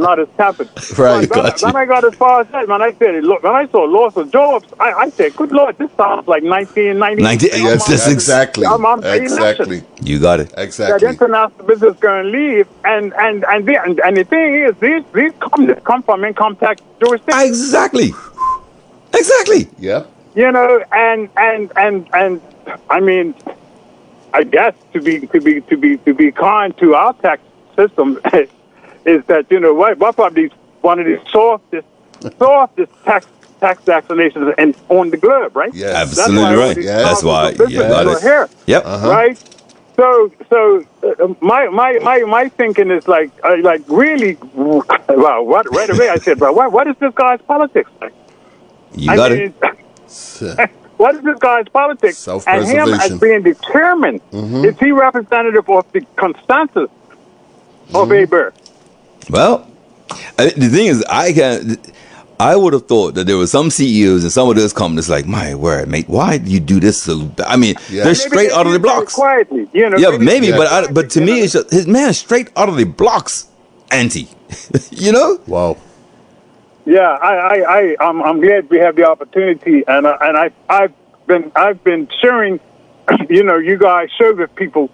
not as tempered. Right. But then I got as far as that. When I said, look, when I saw loss of jobs, I said, good Lord, this sounds like 1990. Yes, That's exactly. Exactly. You got it. That Exactly. international business going to leave, and the thing is, these companies come from income tax jurisdictions. Exactly. Yeah. And I mean, I guess to be kind to our tax system is that what probably one of the softest tax vaccinations on the globe, right? Yes. Absolutely right. That's why you got it. Here, Yep. right? So my thinking is like really, well, right away I said, well, what is this guy's politics like? You got it. What is this guy's politics? And him as being determined, is he representative of the consensus of ABER? Well, the thing is, I would have thought that there were some CEOs and some of those companies like, my word, mate, why do you do this so? I mean, they're straight out of the blocks. Quietly, Yeah, maybe, but to me, it's just, his man straight out of the blocks, anti. Wow. Yeah, I'm glad we have the opportunity, and I've been sharing, you guys share with people.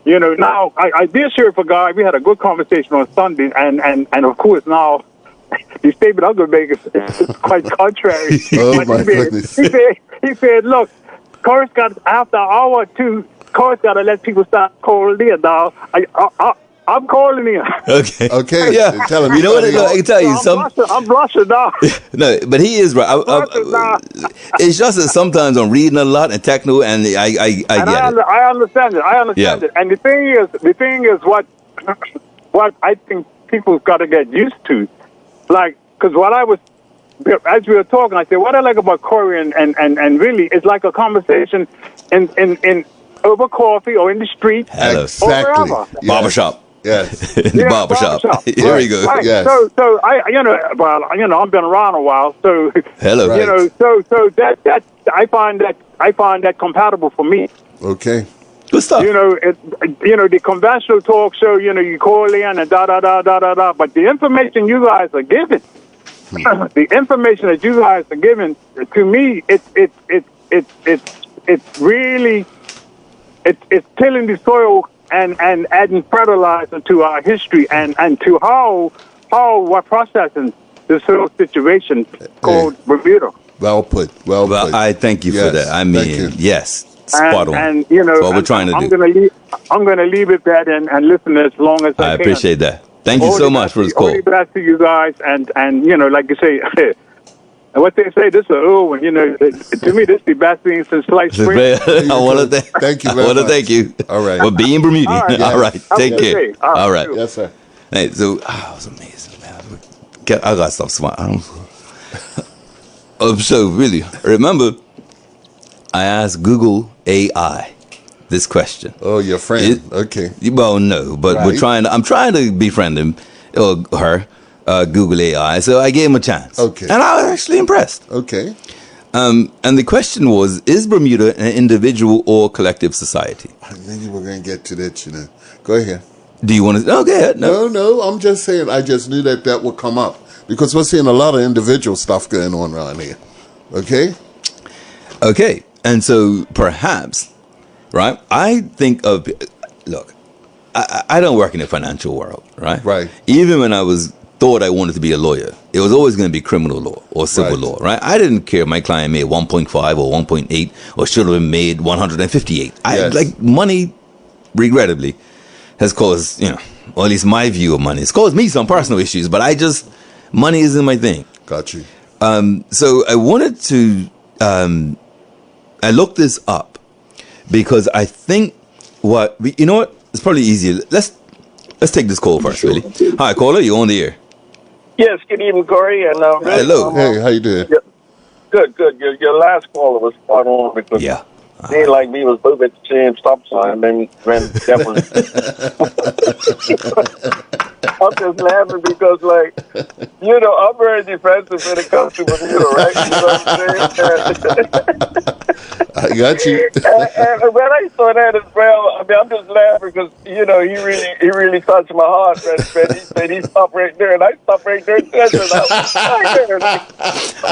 Now I did share for Guy. We had a good conversation on Sunday, and of course now the statement I'm going to make is quite contrary. Oh my goodness! He said, look, Corey's got after an hour or two, Corey's got to let people start calling in now. I'm calling in. Okay. Yeah. Tell him. You know what? I can tell you I'm blushing now. No, but he is right. It's just that sometimes I'm reading a lot and techno, and I get it. I understand it. it. And the thing is what I think people's got to get used to, like, because as we were talking, I said what I like about Corey and really it's like a conversation in over coffee or in the street. Exactly. Or wherever. Barbershop. Yes. In the barbershop. Here we go. Right. Yes. So I've been around a while. So Hello. Right. So that I find that compatible for me. Okay. Good stuff. The conventional talk show. You call in and da da da da da da. But the information you guys are giving, the information that you guys are giving to me, it's really it's tilling the soil and adding fertilizer to our history and to how we're processing this whole situation called Bermuda. Well put. Well put. I thank you for that. I mean, yes, spot on. And that's what we're trying to do. I'm gonna leave it there and listen as long as I can. I appreciate that. Thank you so much for this call. All the best to you guys, and like you say, what they say, this is an old one. To me, this is the best thing since sliced bread. I want to thank you very much. thank you. All right. For being Bermudian. All right. Take care. All right. Yes, sir. Hey, so it was amazing, man. I got to stop smiling. So really, remember, I asked Google AI this question. Oh, your friend. Okay. Well, no, but Right. I'm trying to befriend him or her. Google AI, so I gave him a chance. Okay. And I was actually impressed. Okay. And the question was, is Bermuda an individual or collective society? I knew you were going to get to that, Go ahead. Do you want to? Oh, go ahead. No, I'm just saying, I just knew that would come up. Because we're seeing a lot of individual stuff going on around here. Okay? Okay. And so perhaps, right, I think of, look, I don't work in the financial world, right? Right. Even when I thought I wanted to be a lawyer, it was always going to be criminal law or civil law, right? I didn't care if my client made 1.5 or 1.8 or should have made 158. Yes. Like money, regrettably, has caused, or at least my view of money, it's caused me some personal issues, but money isn't my thing. Got you. So I wanted to, I looked this up because I think you know what? It's probably easier. Let's take this call first, really. Hi, caller, you're on the air. Yes, good evening, Corey. And hello. Hey, how you doing? Good. Your last caller was spot on because Yeah. he ain't like me, was moving at the same stop sign and then ran that one. I'm just laughing because, like, you know, I'm very defensive when it comes to Bermuda, right? You know what I'm saying? I got you. And when I saw that as well, I mean, I'm just laughing because, you know, he really touched my heart, man. He said he stopped right there, and I stopped right there too. I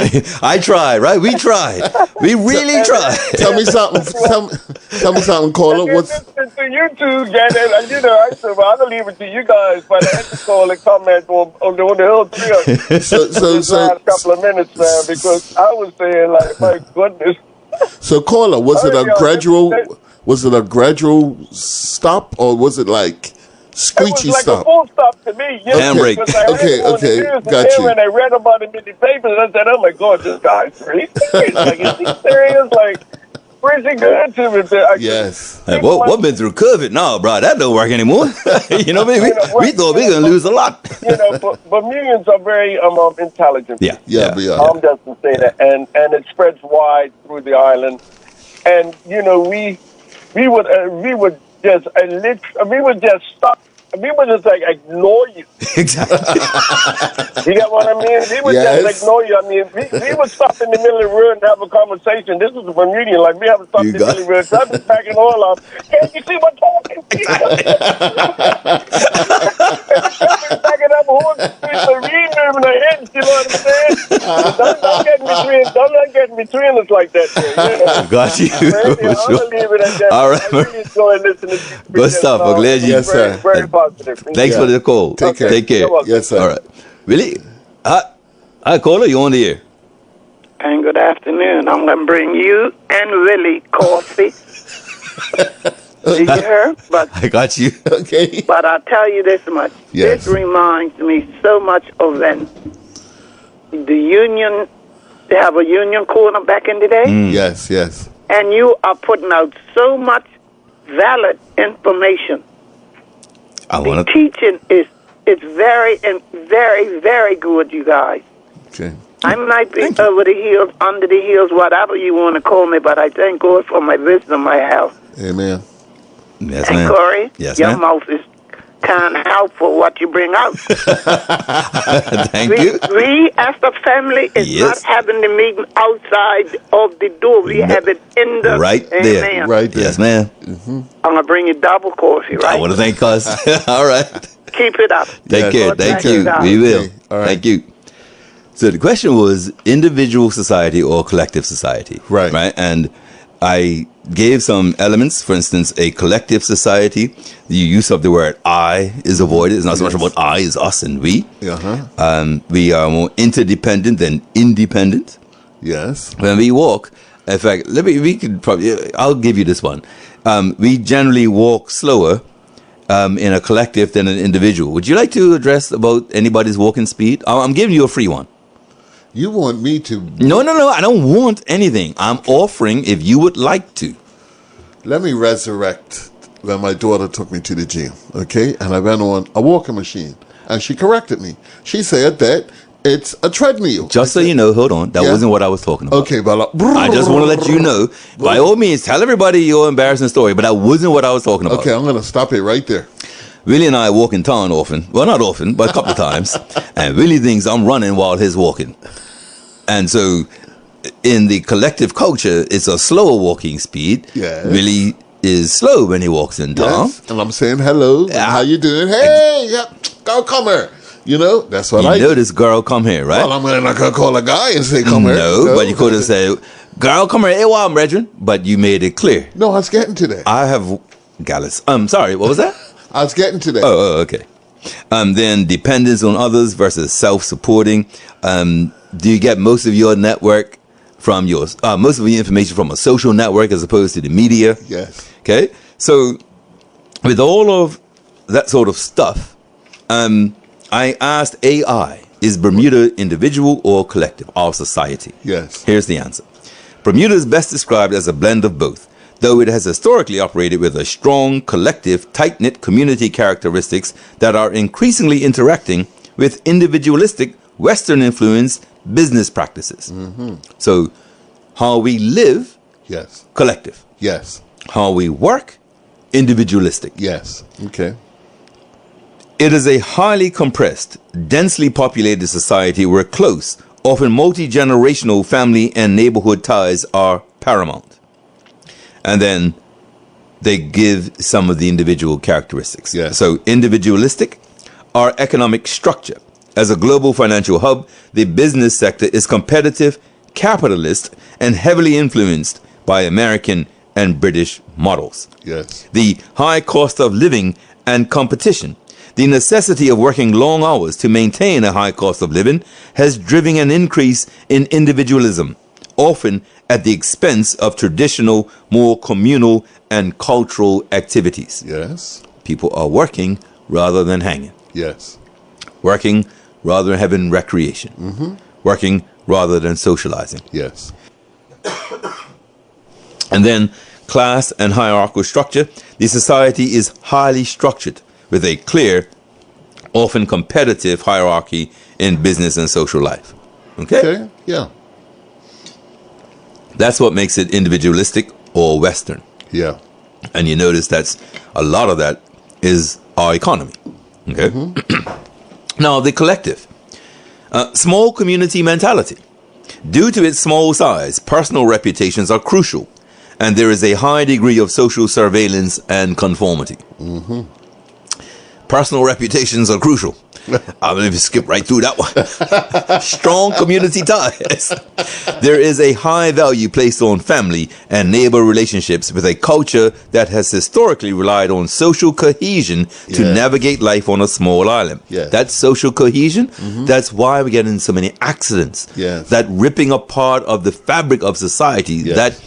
said, I tried, right? We tried. We really tried. Tell me something. Tell me something, caller. What's to you two, Janet, and you know, I said, well, I'll leave it to you guys, but I had to call and comment on the whole thing. so last couple of minutes, man, because I was saying, like, my goodness. So, caller, was it a gradual stop, or was it like screechy it was like stop? a full stop to me. You know, Handbrake. because I read it on the news, Got you. and I read about him in the papers, I said, oh my God, this guy's really serious. Like, is he serious? Like, where's he going to? Yes. Hey, what been through COVID? No, bro, that don't work anymore. You know, we thought we were going to lose a lot. You know, but Bermudians are very intelligent. Yeah. We are. Just to say that, and it spreads wide through the island, and you know we would just stop. We would just like ignore you. Exactly. You get what I mean? We would just ignore you. I mean, we would stop in the middle of the road and have a conversation. This is a Bermudian, like we haven't stopped in the middle of the road. So I'm just packing oil off. Can't you see what talking? Packing up horse with the reed moving the heads, you know what I'm saying? Don't get between us like that. You know? Got you. I'm gonna leave it at that. All right. I really enjoy listening to you. Good stuff. I'm glad you. Yes, sir. Very positive. Thanks for the call. Take care. Take care. You're welcome. Yes, sir. All right. Really? Hi, caller. You on the air? And good afternoon. I'm going to bring you and Willie coffee. Did you hear? But I got you. Okay. But I'll tell you this much. Yes. This reminds me so much of when the union, they have a union corner back in the day. Yes. And you are putting out so much valid information. The teaching is very and very, very good, you guys. Okay. I might be over the hills, under the hills, whatever you want to call me, but I thank God for my wisdom I have. Amen. Yes, And ma'am. Corey, Yes, your ma'am. mouth is kind of helpful what you bring out. Thank you. We as a family is Yes. not having the meeting outside of the door. We have it in the Right there. Amen. Right there. Yes, ma'am. I'm gonna bring you double coffee, I right? want to thank us. All right. Keep it up. Take Yes. care. God Thank bless you. you guys. We will. Okay. All right. Thank you. So the question was individual society or collective society. Right. Right. And I gave some elements. For instance, a collective society, the use of the word I is avoided. It's not so much about I, it's us and we. We are more interdependent than independent. Yes. When we walk, in fact, I'll give you this one. We generally walk slower in a collective than an individual. Would you like to address about anybody's walking speed? I'm giving you a free one. You want me to? No. I don't want anything. I'm offering if you would like to. Let me resurrect when my daughter took me to the gym, okay? And I went on a walking machine, and she corrected me. She said that it's a treadmill. Just so you know, hold on. That wasn't what I was talking about. Okay, but I just want to let you know, by all means, tell everybody your embarrassing story, but that wasn't what I was talking about. Okay, I'm going to stop it right there. Willie and I walk in town often. Well, not often, but a couple of times. And Willie thinks I'm running while he's walking. And so in the collective culture, it's a slower walking speed. Yes. Willie is slow when he walks in town. Yes. And I'm saying hello. Yeah. How you doing? Hey, girl, come here. You know, that's what I You know this girl, come here, right? Well, I'm not going to call a guy and say, come here. No, but you could have said, girl, come here. Hey, well, I'm Regin. But you made it clear. No, I was getting to that. I have Gallus. Sorry, what was that? I was getting to that. Oh, okay. Then dependence on others versus self-supporting. Do you get most of your network from most of your information from a social network as opposed to the media? Yes. Okay. So with all of that sort of stuff, I asked AI, is Bermuda individual or collective, our society? Yes. Here's the answer. Bermuda is best described as a blend of both, though it has historically operated with a strong, collective, tight-knit community characteristics that are increasingly interacting with individualistic, Western-influenced business practices. So how we live, Yes. collective. Yes. How we work, individualistic. Yes. Okay. It is a highly compressed, densely populated society where close, often multi-generational family and neighborhood ties are paramount. And then they give some of the individual characteristics. Yes. So individualistic, our economic structure. As a global financial hub, the business sector is competitive, capitalist, and heavily influenced by American and British models. Yes. The high cost of living and competition, the necessity of working long hours to maintain a high cost of living has driven an increase in individualism, often at the expense of traditional, more communal and cultural activities. Yes. People are working rather than hanging. Yes. Working rather than having recreation. Working rather than socializing. Yes. And then class and hierarchical structure. The society is highly structured with a clear, often competitive hierarchy in business and social life. Okay? Yeah. That's what makes it individualistic or Western. Yeah. And you notice that's a lot of that is our economy. Okay? Now, the collective. Small community mentality. Due to its small size, personal reputations are crucial, and there is a high degree of social surveillance and conformity. Personal reputations are crucial. I'm going to skip right through that one. Strong community ties. There is a high value placed on family and neighbor relationships with a culture that has historically relied on social cohesion to navigate life on a small island. That social cohesion, that's why we're getting so many accidents. That ripping apart of the fabric of society, that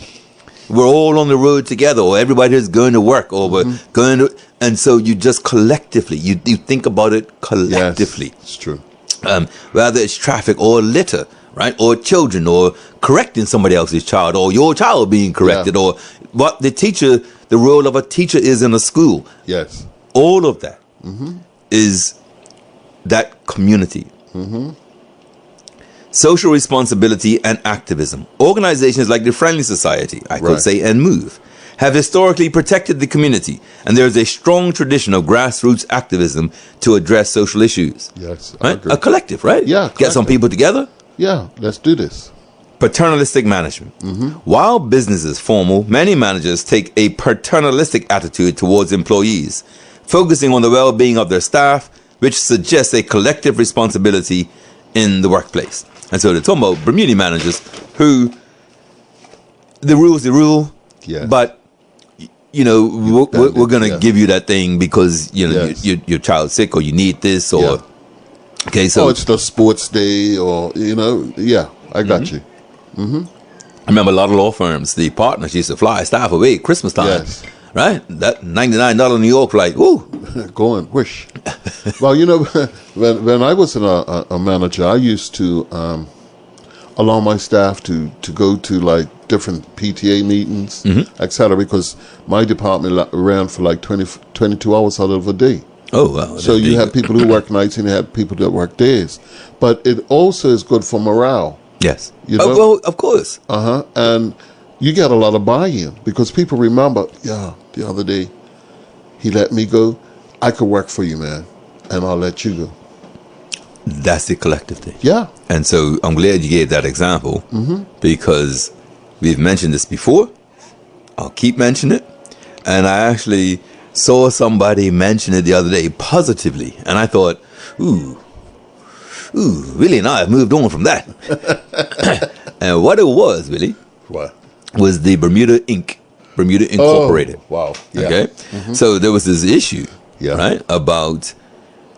we're all on the road together, or everybody is going to work, or we're going to... And so you just collectively, you think about it collectively. Yes, it's true. Whether it's traffic or litter, right? Or children, or correcting somebody else's child, or your child being corrected, or what the teacher, the role of a teacher is in a school. Yes. All of that is that community. Social responsibility and activism. Organizations like the Friendly Society, I could say, and MOVE, have historically protected the community, and there is a strong tradition of grassroots activism to address social issues. Yes, right? A collective, right? Yeah, get some people together. Yeah, let's do this. Paternalistic management. While business is formal, many managers take a paternalistic attitude towards employees, focusing on the well-being of their staff, which suggests a collective responsibility in the workplace. And so they're talking about Bermuda managers who, the rule's the rule, but you know, we're going to give you that thing because, you know, your child's sick, or you need this, or... Okay, so... it's the sports day, or, you know, I got you. I remember a lot of law firms, the partners used to fly staff away at Christmas time. Right? That $99 in New York flight, woo! Going, whoosh. Well, you know, when I was a manager, I used to allow my staff to go to, like, different PTA meetings, etc., because my department ran for like 22 hours out of a day. Oh, wow. So you have people who work nights and you have people that work days. But it also is good for morale. Yes. You know? Well, of course. And you get a lot of buy-in because people remember, the other day he let me go. I could work for you, man, and I'll let you go. That's the collective thing. Yeah. And so I'm glad you gave that example because we've mentioned this before. I'll keep mentioning it. And I actually saw somebody mention it the other day positively. And I thought, Willie and I have moved on from that. And what it was, Willie, was the Bermuda Inc. Bermuda Incorporated. Oh, wow. Yeah. Okay. So there was this issue, right, about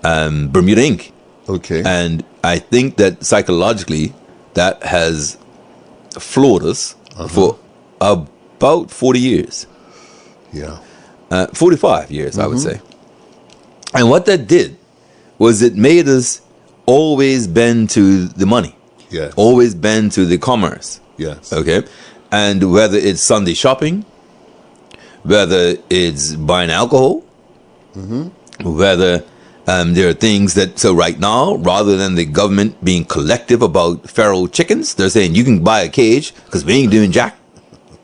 Bermuda Inc. Okay. And I think that psychologically that has floored us for about 40 years. 45 years, I would say. And what that did was it made us always bend to the money. Always bend to the commerce. Okay. And whether it's Sunday shopping, whether it's buying alcohol, whether there are things that, so right now, rather than the government being collective about feral chickens, they're saying you can buy a cage because we ain't doing jack.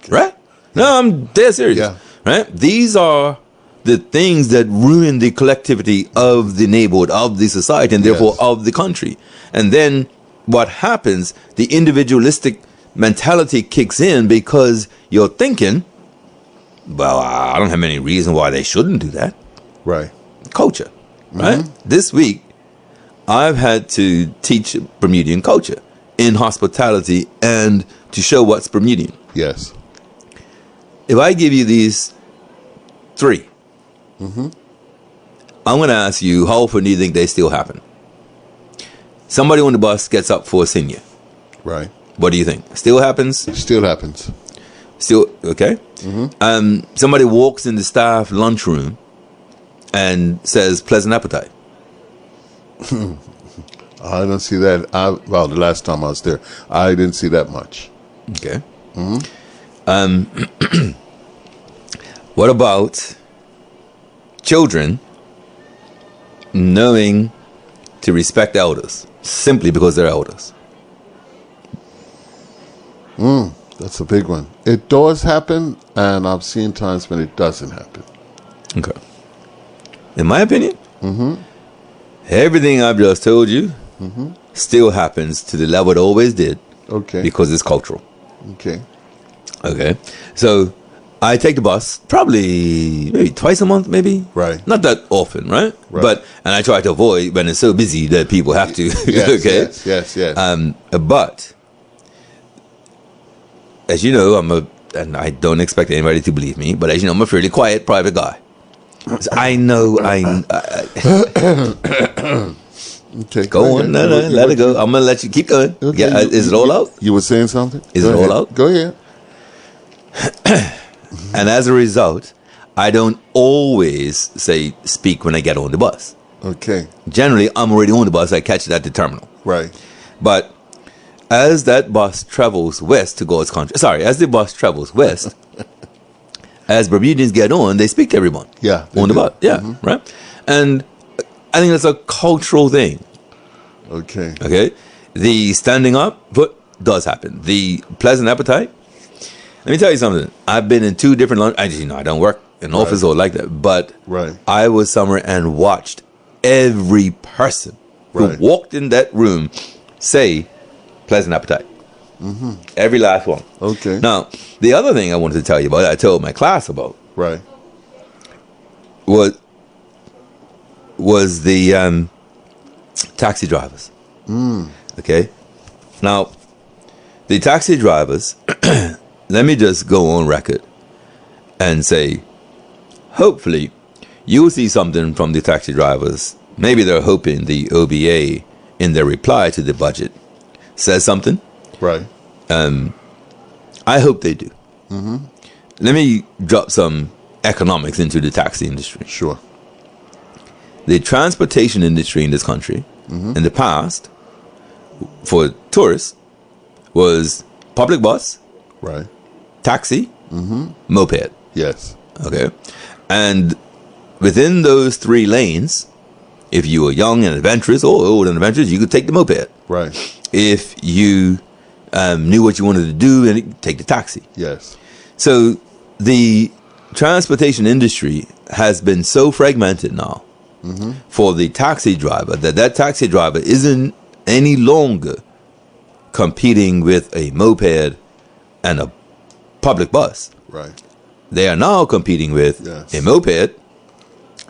Right? No, I'm dead serious. Right? These are the things that ruin the collectivity of the neighborhood, of the society, and therefore of the country. And then what happens, the individualistic mentality kicks in because you're thinking, well, I don't have any reason why they shouldn't do that. Right. Culture, right? This week, I've had to teach Bermudian culture in hospitality and to show what's Bermudian. Yes. If I give you these 3, I'm going to ask you, how often do you think they still happen? Somebody on the bus gets up for a senior. Right. What do you think? Still happens? Still happens. Still, okay. Somebody walks in the staff lunchroom and says, pleasant appetite. I don't see that. Well, the last time I was there, I didn't see that much. Okay. What about children knowing to respect elders simply because they're elders? That's a big one. It does happen, and I've seen times when it doesn't happen. Okay. In my opinion, everything I've just told you still happens to the level it always did. Okay. Because it's cultural. Okay. Okay. So I take the bus probably maybe twice a month, maybe. Right. Not that often, right? Right. And I try to avoid when it's so busy that people have to. Yes, okay. Yes. But as you know, and I don't expect anybody to believe me, but as you know, I'm a fairly quiet, private guy. So I know. Okay. Go on. No, let it go. I'm gonna let you keep going. Okay. Yeah. Is it all out? You were saying something? Is it all out? Go ahead. And as a result, I don't always speak when I get on the bus. Okay. Generally, I'm already on the bus. I catch it at the terminal. Right. But as that bus travels west to God's country, as the bus travels west, as Bermudians get on, they speak to everyone. Yeah. On the bus. Yeah. Right. And I think that's a cultural thing. Okay. Okay. The standing up does happen. The pleasant appetite. Let me tell you something. I've been in 2 different I don't work in office or like that, but I was somewhere and watched every person who walked in that room say pleasant appetite. Every last one. Okay. Now, the other thing I wanted to tell you about, I told my class about, was the taxi drivers. Okay. Now, the taxi drivers, let me just go on record and say, hopefully, you'll see something from the taxi drivers. Maybe they're hoping the OBA, in their reply to the budget, says something. Right. I hope they do. Let me drop some economics into the taxi industry. Sure. The transportation industry in this country, in the past, for tourists, was public bus, taxi, moped. Yes. Okay. And within those 3 lanes, if you were young and adventurous or old and adventurous, you could take the moped. Right. If you knew what you wanted to do, and take the taxi. Yes. So the transportation industry has been so fragmented now for the taxi driver that taxi driver isn't any longer competing with a moped and a public bus. Right. They are now competing with a moped,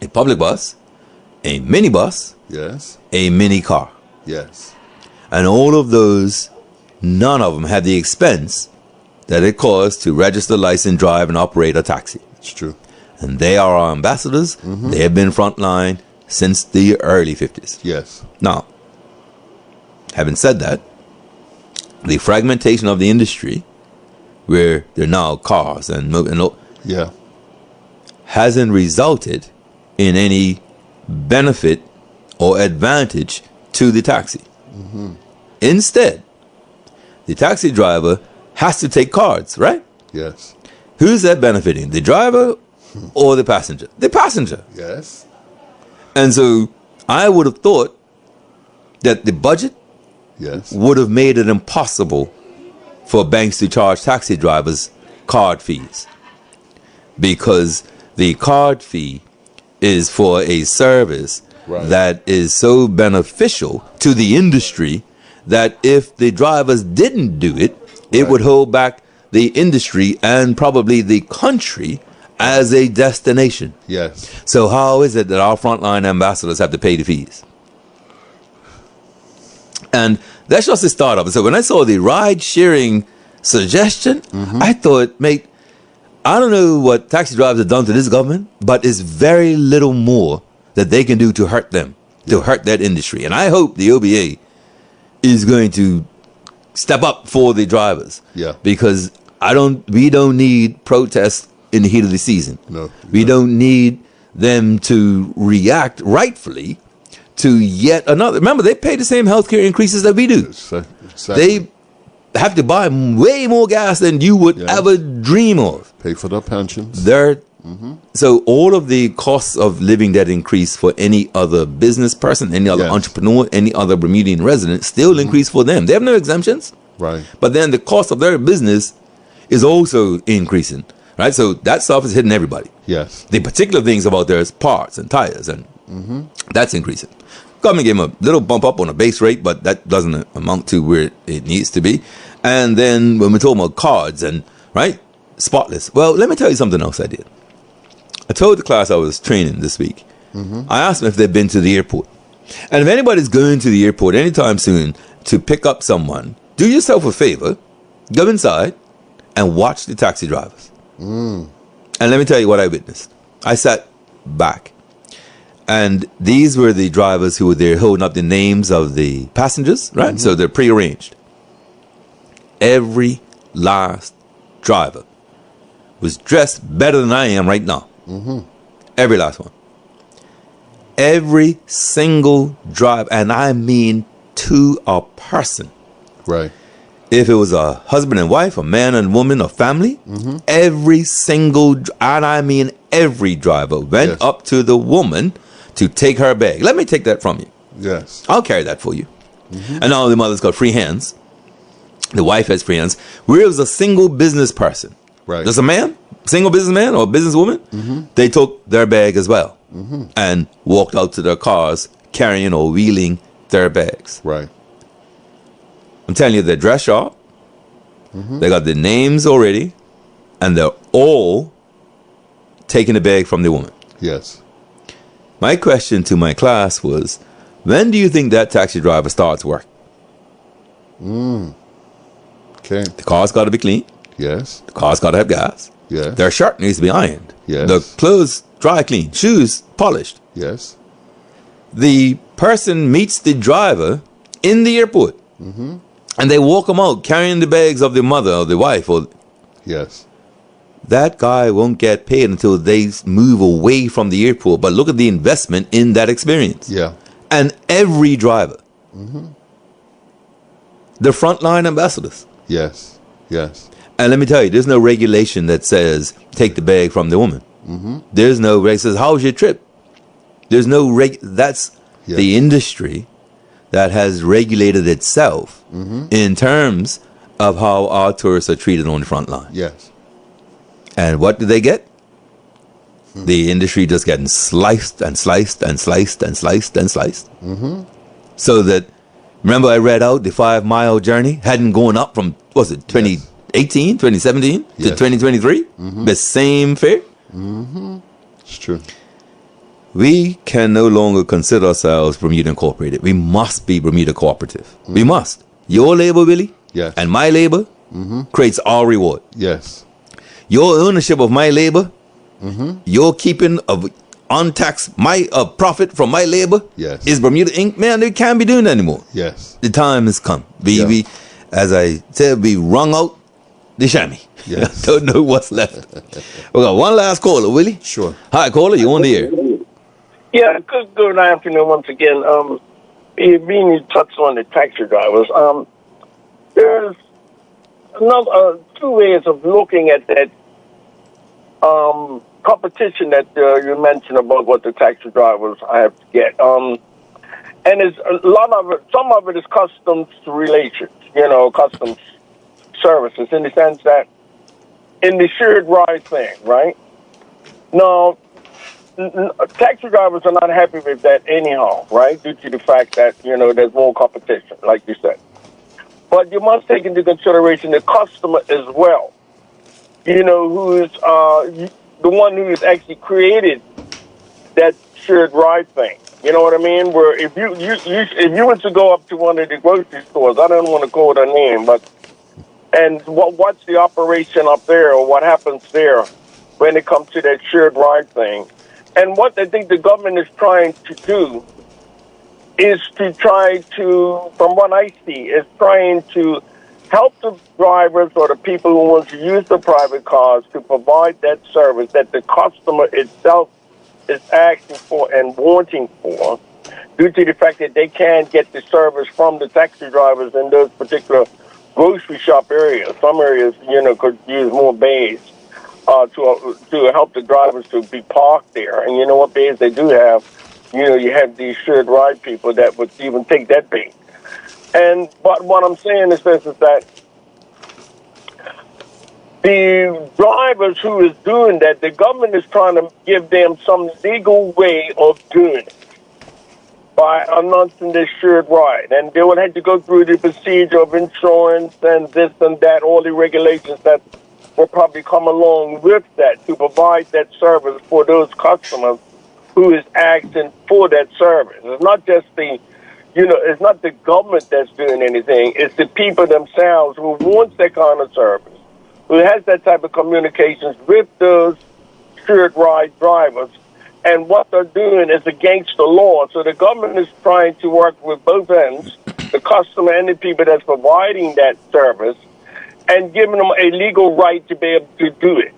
a public bus, a minibus, a mini car. Yes. And all of those, none of them have the expense that it costs to register, license, drive, and operate a taxi. It's true. And they are our ambassadors. They have been frontline since the early 50s. Yes. Now, having said that, the fragmentation of the industry, where there are now cars and hasn't resulted in any benefit or advantage to the taxi. Instead, the taxi driver has to take cards, right? Yes. Who's that benefiting? The driver or the passenger? The passenger. Yes. And so I would have thought that the budget would have made it impossible for banks to charge taxi drivers card fees, because the card fee is for a service that is so beneficial to the industry that if the drivers didn't do it, it would hold back the industry and probably the country as a destination. Yes. So how is it that our frontline ambassadors have to pay the fees? And that's just the start of it. So when I saw the ride-sharing suggestion, I thought, mate, I don't know what taxi drivers have done to this government, but it's very little more that they can do to hurt them, to hurt that industry. And I hope the OBA is going to step up for the drivers. Yeah. Because we don't need protests in the heat of the season. No. We don't need them to react rightfully to yet another. Remember, they pay the same healthcare increases that we do. Exactly. They have to buy way more gas than you would ever dream of. Pay for their pensions. So all of the costs of living that increase for any other business person, any other entrepreneur, any other Bermudian resident still increase for them. They have no exemptions. Right. But then the cost of their business is also increasing. Right? So that stuff is hitting everybody. Yes. The particular things about there is parts and tires, and that's increasing. Government gave them a little bump up on the base rate, but that doesn't amount to where it needs to be. And then when we're talking about cards and, right, spotless. Well, let me tell you something else I did. I told the class I was training this week. I asked them if they've been to the airport. And if anybody's going to the airport anytime soon to pick up someone, do yourself a favor, go inside and watch the taxi drivers. And let me tell you what I witnessed. I sat back. And these were the drivers who were there holding up the names of the passengers, right? So they're prearranged. Every last driver was dressed better than I am right now. Every last one. Every single driver, and I mean to a person. Right. If it was a husband and wife, a man and woman, a family, every single, and I mean every driver went up to the woman to take her bag. Let me take that from you. Yes. I'll carry that for you. And now the mother's got free hands. The wife has free hands. Where it was a single business person. Right. Just a man, single businessman or businesswoman, they took their bag as well and walked out to their cars carrying or wheeling their bags. Right. I'm telling you, they're dressed sharp. They got the names already, and they're all taking the bag from the woman. Yes. My question to my class was, when do you think that taxi driver starts work? Okay. The car's got to be clean. Yes. The car's got to have gas. Yes. Their shirt needs to be ironed. Yes. The clothes dry clean. Shoes polished. Yes. The person meets the driver in the airport. And they walk them out carrying the bags of the mother or the wife. Or Yes. that guy won't get paid until they move away from the airport. But look at the investment in that experience. Yeah. And every driver. The frontline ambassadors. Yes. Yes. And let me tell you, there's no regulation that says take the bag from the woman. There's no reg says, how was your trip? There's no that's the industry that has regulated itself in terms of how our tourists are treated on the front line. Yes. And what do they get? The industry just getting sliced and sliced and sliced and sliced and sliced. So that, remember I read out the 5 mile journey hadn't gone up from, was it 2018, 2017 to 2023? The same fare? It's true. We can no longer consider ourselves Bermuda Incorporated. We must be Bermuda Cooperative. We must. Your labor, Willie, and my labor creates our reward. Yes. Your ownership of my labor, your keeping of untaxed my profit from my labor is Bermuda Inc. Man, they can't be doing that anymore. Yes. The time has come. We as I said, we wrung out the chamois. Yes. Don't know what's left. We got one last caller, Willie. Sure. Hi, caller, you on the air? Yeah, good afternoon once again. Being you touched on the taxi drivers, there's another 2 ways of looking at that competition that you mentioned about what the taxi drivers have to get. And it's a lot of it. Some of it is customs related, customs services, in the sense that in the shared ride thing, right? Now, taxi drivers are not happy with that anyhow, right? Due to the fact that, there's more competition, like you said. But you must take into consideration the customer as well. Who is the one who has actually created that shared ride thing. You know what I mean? Where if you were to go up to one of the grocery stores, I don't want to call it a name, and what's the operation up there, or what happens there when it comes to that shared ride thing? And what I think the government is trying to do is to try to, from what I see, is trying to help the drivers or the people who want to use the private cars to provide that service that the customer itself is asking for and wanting for, due to the fact that they can't get the service from the taxi drivers in those particular grocery shop areas. Some areas, could use more bays to help the drivers to be parked there. And you know what bays they do have? You have these shared ride people that would even take that bay. But what I'm saying is this, is that the drivers who is doing that, the government is trying to give them some legal way of doing it by announcing this shared ride. And they would have to go through the procedure of insurance and this and that, all the regulations that will probably come along with that to provide that service for those customers who is asking for that service. It's not just it's not the government that's doing anything. It's the people themselves who want that kind of service, who has that type of communications with those shared ride drivers. And what they're doing is against the law. So the government is trying to work with both ends, the customer and the people that's providing that service, and giving them a legal right to be able to do it.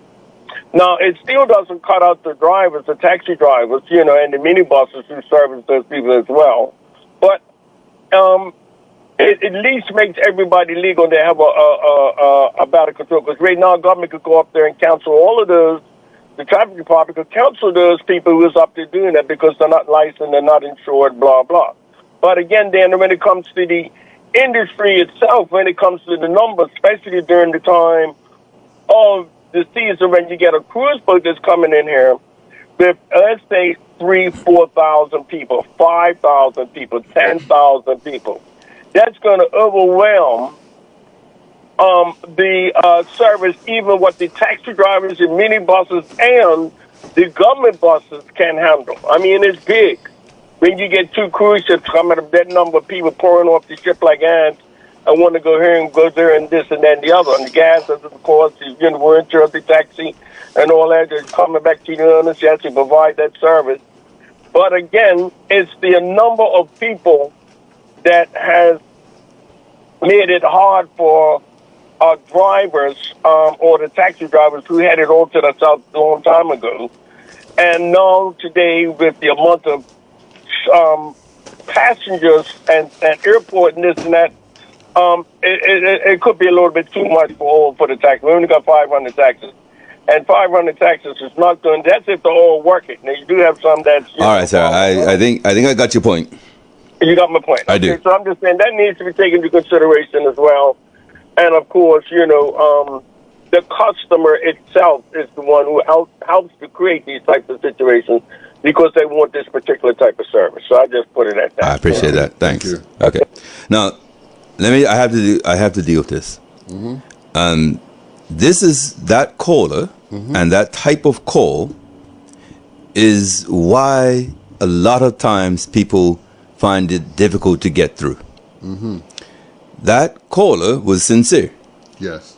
Now, it still doesn't cut out the drivers, the taxi drivers, and the minibuses who service those people as well. But it at least makes everybody legal to have a better control. Because right now, government could go up there and cancel all of those. The traffic department could cancel those people who is up there doing that because they're not licensed, they're not insured, blah, blah. But again, Dan, when it comes to the industry itself, when it comes to the numbers, especially during the time of the season when you get a cruise boat that's coming in here with, let's say, 3,000, 4,000 people, 5,000 people, 10,000 people, that's going to overwhelm the service, even what the taxi drivers and minibuses and the government buses can handle. I mean, it's big. When you get two cruise ships coming up, that number of people pouring off the ship like ants, I want to go here and go there and this and that and the other. And the gas, of course, the warranty of the taxi and all that is coming back to you, and you have to provide that service. But again, it's the number of people that has made it hard for drivers or the taxi drivers who had it all to themselves a long time ago. And now today, with the amount of passengers and airport and this and that, it could be a little bit too much for the taxis. We only got 500 taxis. And 500 taxis is not going. That's if they're all working. Now, you do have some that's... All right, sir. I think I got your point. You got my point. I do. So I'm just saying that needs to be taken into consideration as well. And, of course, the customer itself is the one who helps to create these types of situations because they want this particular type of service. So I just put it at that. I appreciate that. Thanks. Thank you. Okay. Now, I have to deal with this. Mm-hmm. This is that caller, mm-hmm. and that type of call is why a lot of times people find it difficult to get through. Mm-hmm. That caller was sincere. Yes.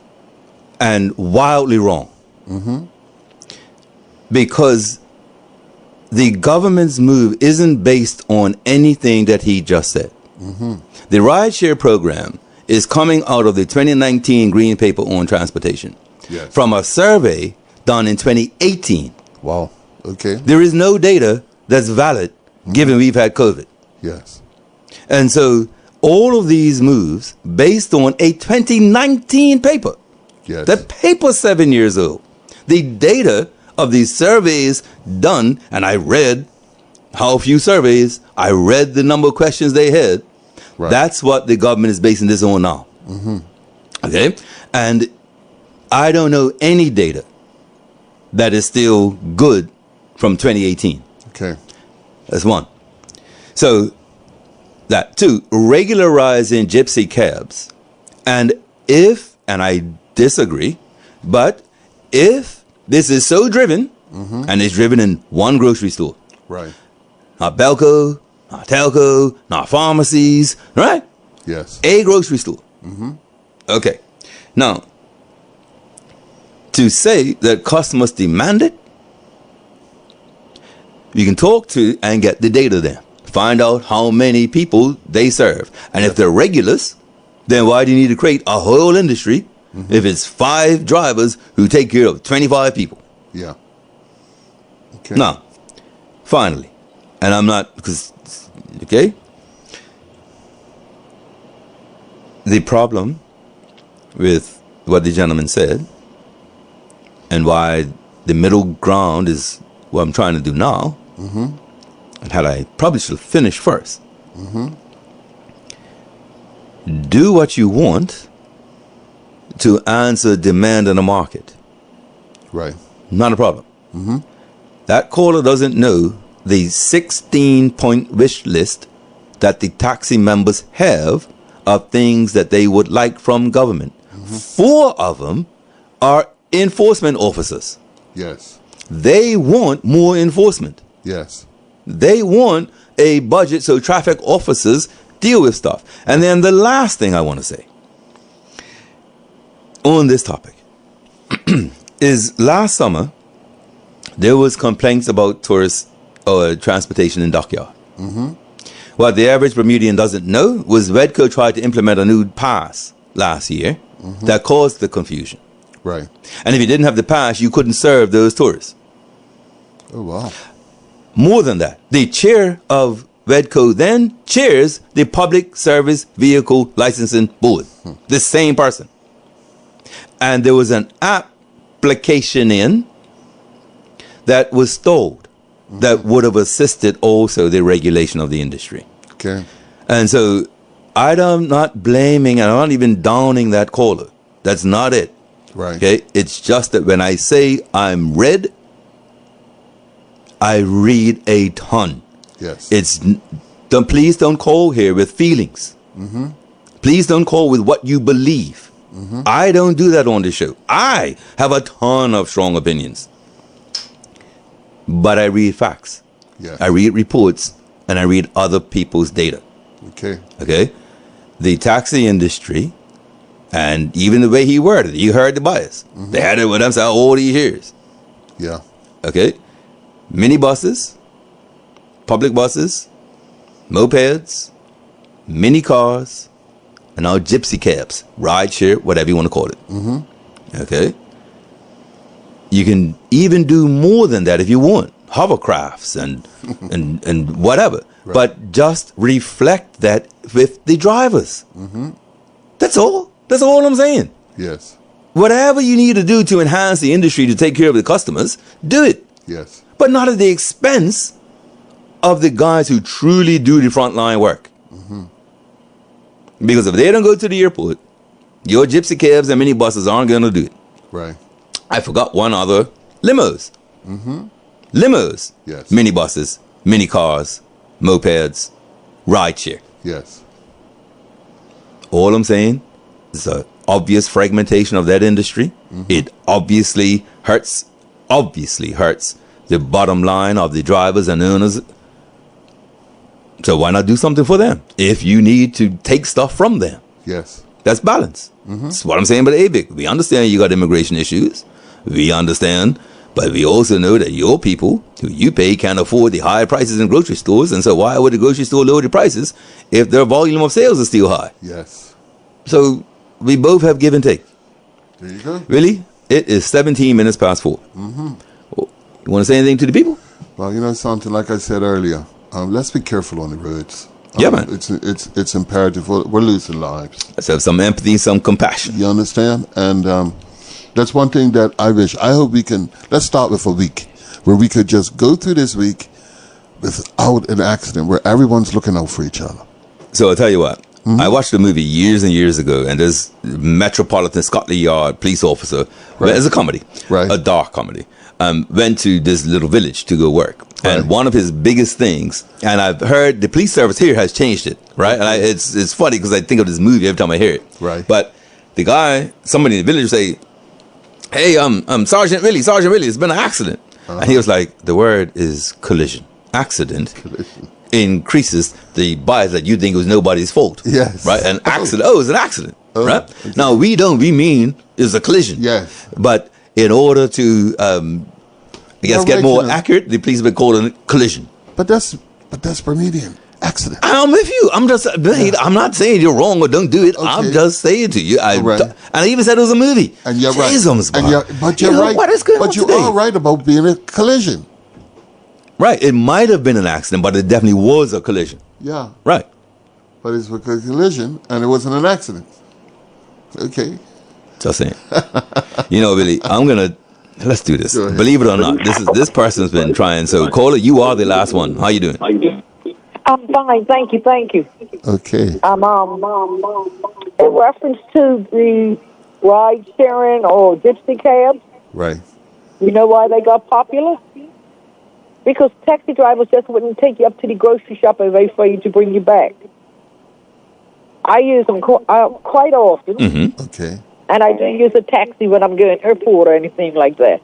And wildly wrong. Mm-hmm. Because the government's move isn't based on anything that he just said. Mm-hmm. The rideshare program is coming out of the 2019 Green Paper on Transportation. Yes. From a survey done in 2018. Wow. Okay. There is no data that's valid, mm-hmm. given we've had COVID. Yes. And so all of these moves based on a 2019 paper. Yes. The paper's 7 years old. The data of these surveys done, and I read how few surveys, I read the number of questions they had. Right. That's what the government is basing this on now. Mm-hmm. Okay? And I don't know any data that is still good from 2018. Okay. That's one. So, that. Two, regularizing gypsy cabs. And I disagree, but if this is so driven, and it's driven in one grocery store, right? Not Belco, not Telco, not pharmacies, right? Yes. A grocery store. Okay. Now, to say that customers demand it, you can talk to and get the data then. Find out how many people they serve. And if they're regulars, then why do you need to create a whole industry if it's 5 drivers who take care of 25 people? Yeah. Okay. Now, finally, and I'm not, because, okay? The problem with what the gentleman said and why the middle ground is what I'm trying to do now, and how I probably should finish first. Do what you want to answer demand in the market. Right. Not a problem. That caller doesn't know the 16-point wish list that the taxi members have of things that they would like from government. 4 of them are enforcement officers. Yes. They want more enforcement. Yes. They want a budget so traffic officers deal with stuff. And then the last thing I want to say on this topic is last summer there was complaints about tourist transportation in Dockyard. What the average Bermudian doesn't know was Wedco tried to implement a new pass last year that caused the confusion. Right. And if you didn't have the pass, you couldn't serve those tourists. Oh, wow. More than that, the chair of Wedco then chairs the Public Service Vehicle Licensing Board. The same person. And there was an application in that was stalled that would have assisted also the regulation of the industry. Okay. And so I'm not blaming and I'm not even downing that caller. That's not it. Right. Okay. It's just that when I say I'm red, I read a ton. Yes. Please don't call here with feelings. Please don't call with what you believe. I don't do that on the show. I have a ton of strong opinions. But I read facts. Yeah. I read reports and I read other people's data. Okay. Okay? The taxi industry, and even the way he worded it, you heard the bias. They had it with us all these years. Yeah. Okay? Minibuses, public buses, mopeds, mini cars, and now gypsy cabs, ride share, whatever you want to call it. Okay? You can even do more than that if you want. Hovercrafts and whatever. Right. But just reflect that with the drivers. That's all. That's all I'm saying. Yes. Whatever you need to do to enhance the industry to take care of the customers, do it. Yes. But not at the expense of the guys who truly do the frontline work. Because if they don't go to the airport, your gypsy cabs and minibuses aren't going to do it. Right. I forgot one other. Limos. Limos. Yes. Minibuses, mini cars, mopeds, rideshare. Yes. All I'm saying is an obvious fragmentation of that industry. It obviously hurts the bottom line of the drivers and owners. So why not do something for them if you need to take stuff from them? Yes. That's balance. That's what I'm saying about ABIC. We understand you got immigration issues. We understand. But we also know that your people who you pay can't afford the high prices in grocery stores. And so why would the grocery store lower the prices if their volume of sales is still high? Yes. So we both have give and take. There you go. Really? It is 17 minutes past 4. You want to say anything to the people? Well, you know something, like I said earlier, let's be careful on the roads. Yeah, man. It's imperative. We're losing lives. Let's have some empathy, some compassion. You understand? And that's one thing that I hope we can, let's start with a week where we could just go through this week without an accident, where everyone's looking out for each other. So I'll tell you what, I watched a movie years and years ago, and there's Metropolitan Scotland Yard police officer. Right. It's a comedy, right? A dark comedy. Went to this little village to go work. Right. And one of his biggest things, and I've heard the police service here has changed it, right? And it's funny because I think of this movie every time I hear it. Right. But the guy, somebody in the village say, "Hey, Sergeant Willie, it's been an accident." And he was like, "The word is collision. Accident increases the bias that you think it was nobody's fault." Yes. Right? An accident. Oh, it's an accident. Right? Okay. Now, we mean it's a collision. Yes. But in order to, I guess, get more accurate, the police have been calling it collision. But that's Bermudian. Accident. I'm with you. I'm not saying you're wrong or don't do it. Okay. I'm just saying to you. And I even said it was a movie. And you're right. But you're right. What is going on today? Are right about being a collision. Right. It might have been an accident, but it definitely was a collision. Yeah. Right. But it's a collision, and it wasn't an accident. Okay. Just saying. Billy, let's do this. Believe it or not, this person's been trying. So, caller, you are the last one. How you doing? I'm fine, thank you. Okay. In reference to the ride sharing or gypsy cabs, right? You know why they got popular? Because taxi drivers just wouldn't take you up to the grocery shop and wait for you to bring you back. I use them quite often. Mm-hmm. Okay. And I don't use a taxi when I'm going to airport or anything like that.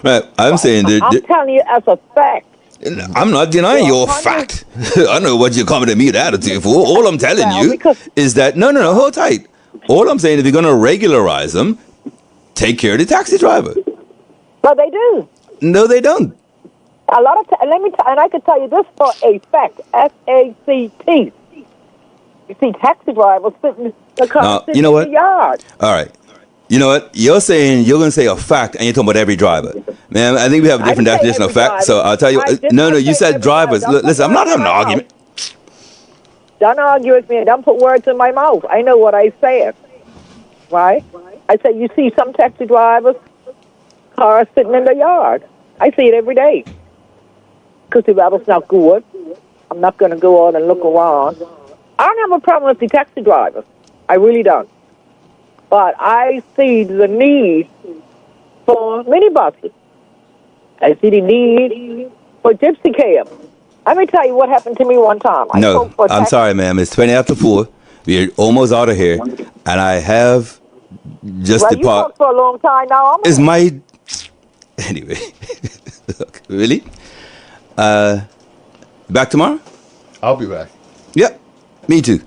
Right. I'm saying that. I'm telling you as a fact. I'm not denying your fact. I know what you're coming at me with attitude for. All I'm telling you is that, no, hold tight. All I'm saying, if you're going to regularize them, take care of the taxi driver. But they do. No, they don't. A lot of and I can tell you this for a fact. FACT. You see taxi drivers sitting in the car, you know what? in the yard. All right. You know what? You're going to say a fact, and you're talking about every driver. Man, I think we have a different definition of fact, so I'll tell you. No, you said drivers. Listen, I'm not having an argument. Don't argue with me. Don't put words in my mouth. I know what I said. Right? I said, you see some taxi drivers, cars sitting in the yard. I see it every day. Because the weather's not good. I'm not going to go out and look around. I don't have a problem with the taxi drivers. I really don't. But I see the need for minibuses. I see the need for gypsy cabs. Let me tell you what happened to me one time. I'm sorry, ma'am. It's 20 after 4. We're almost out of here. And I have just departed. Well, you worked for a long time now. It's my... Anyway. Look, really? Back tomorrow? I'll be back. Yep. Me too.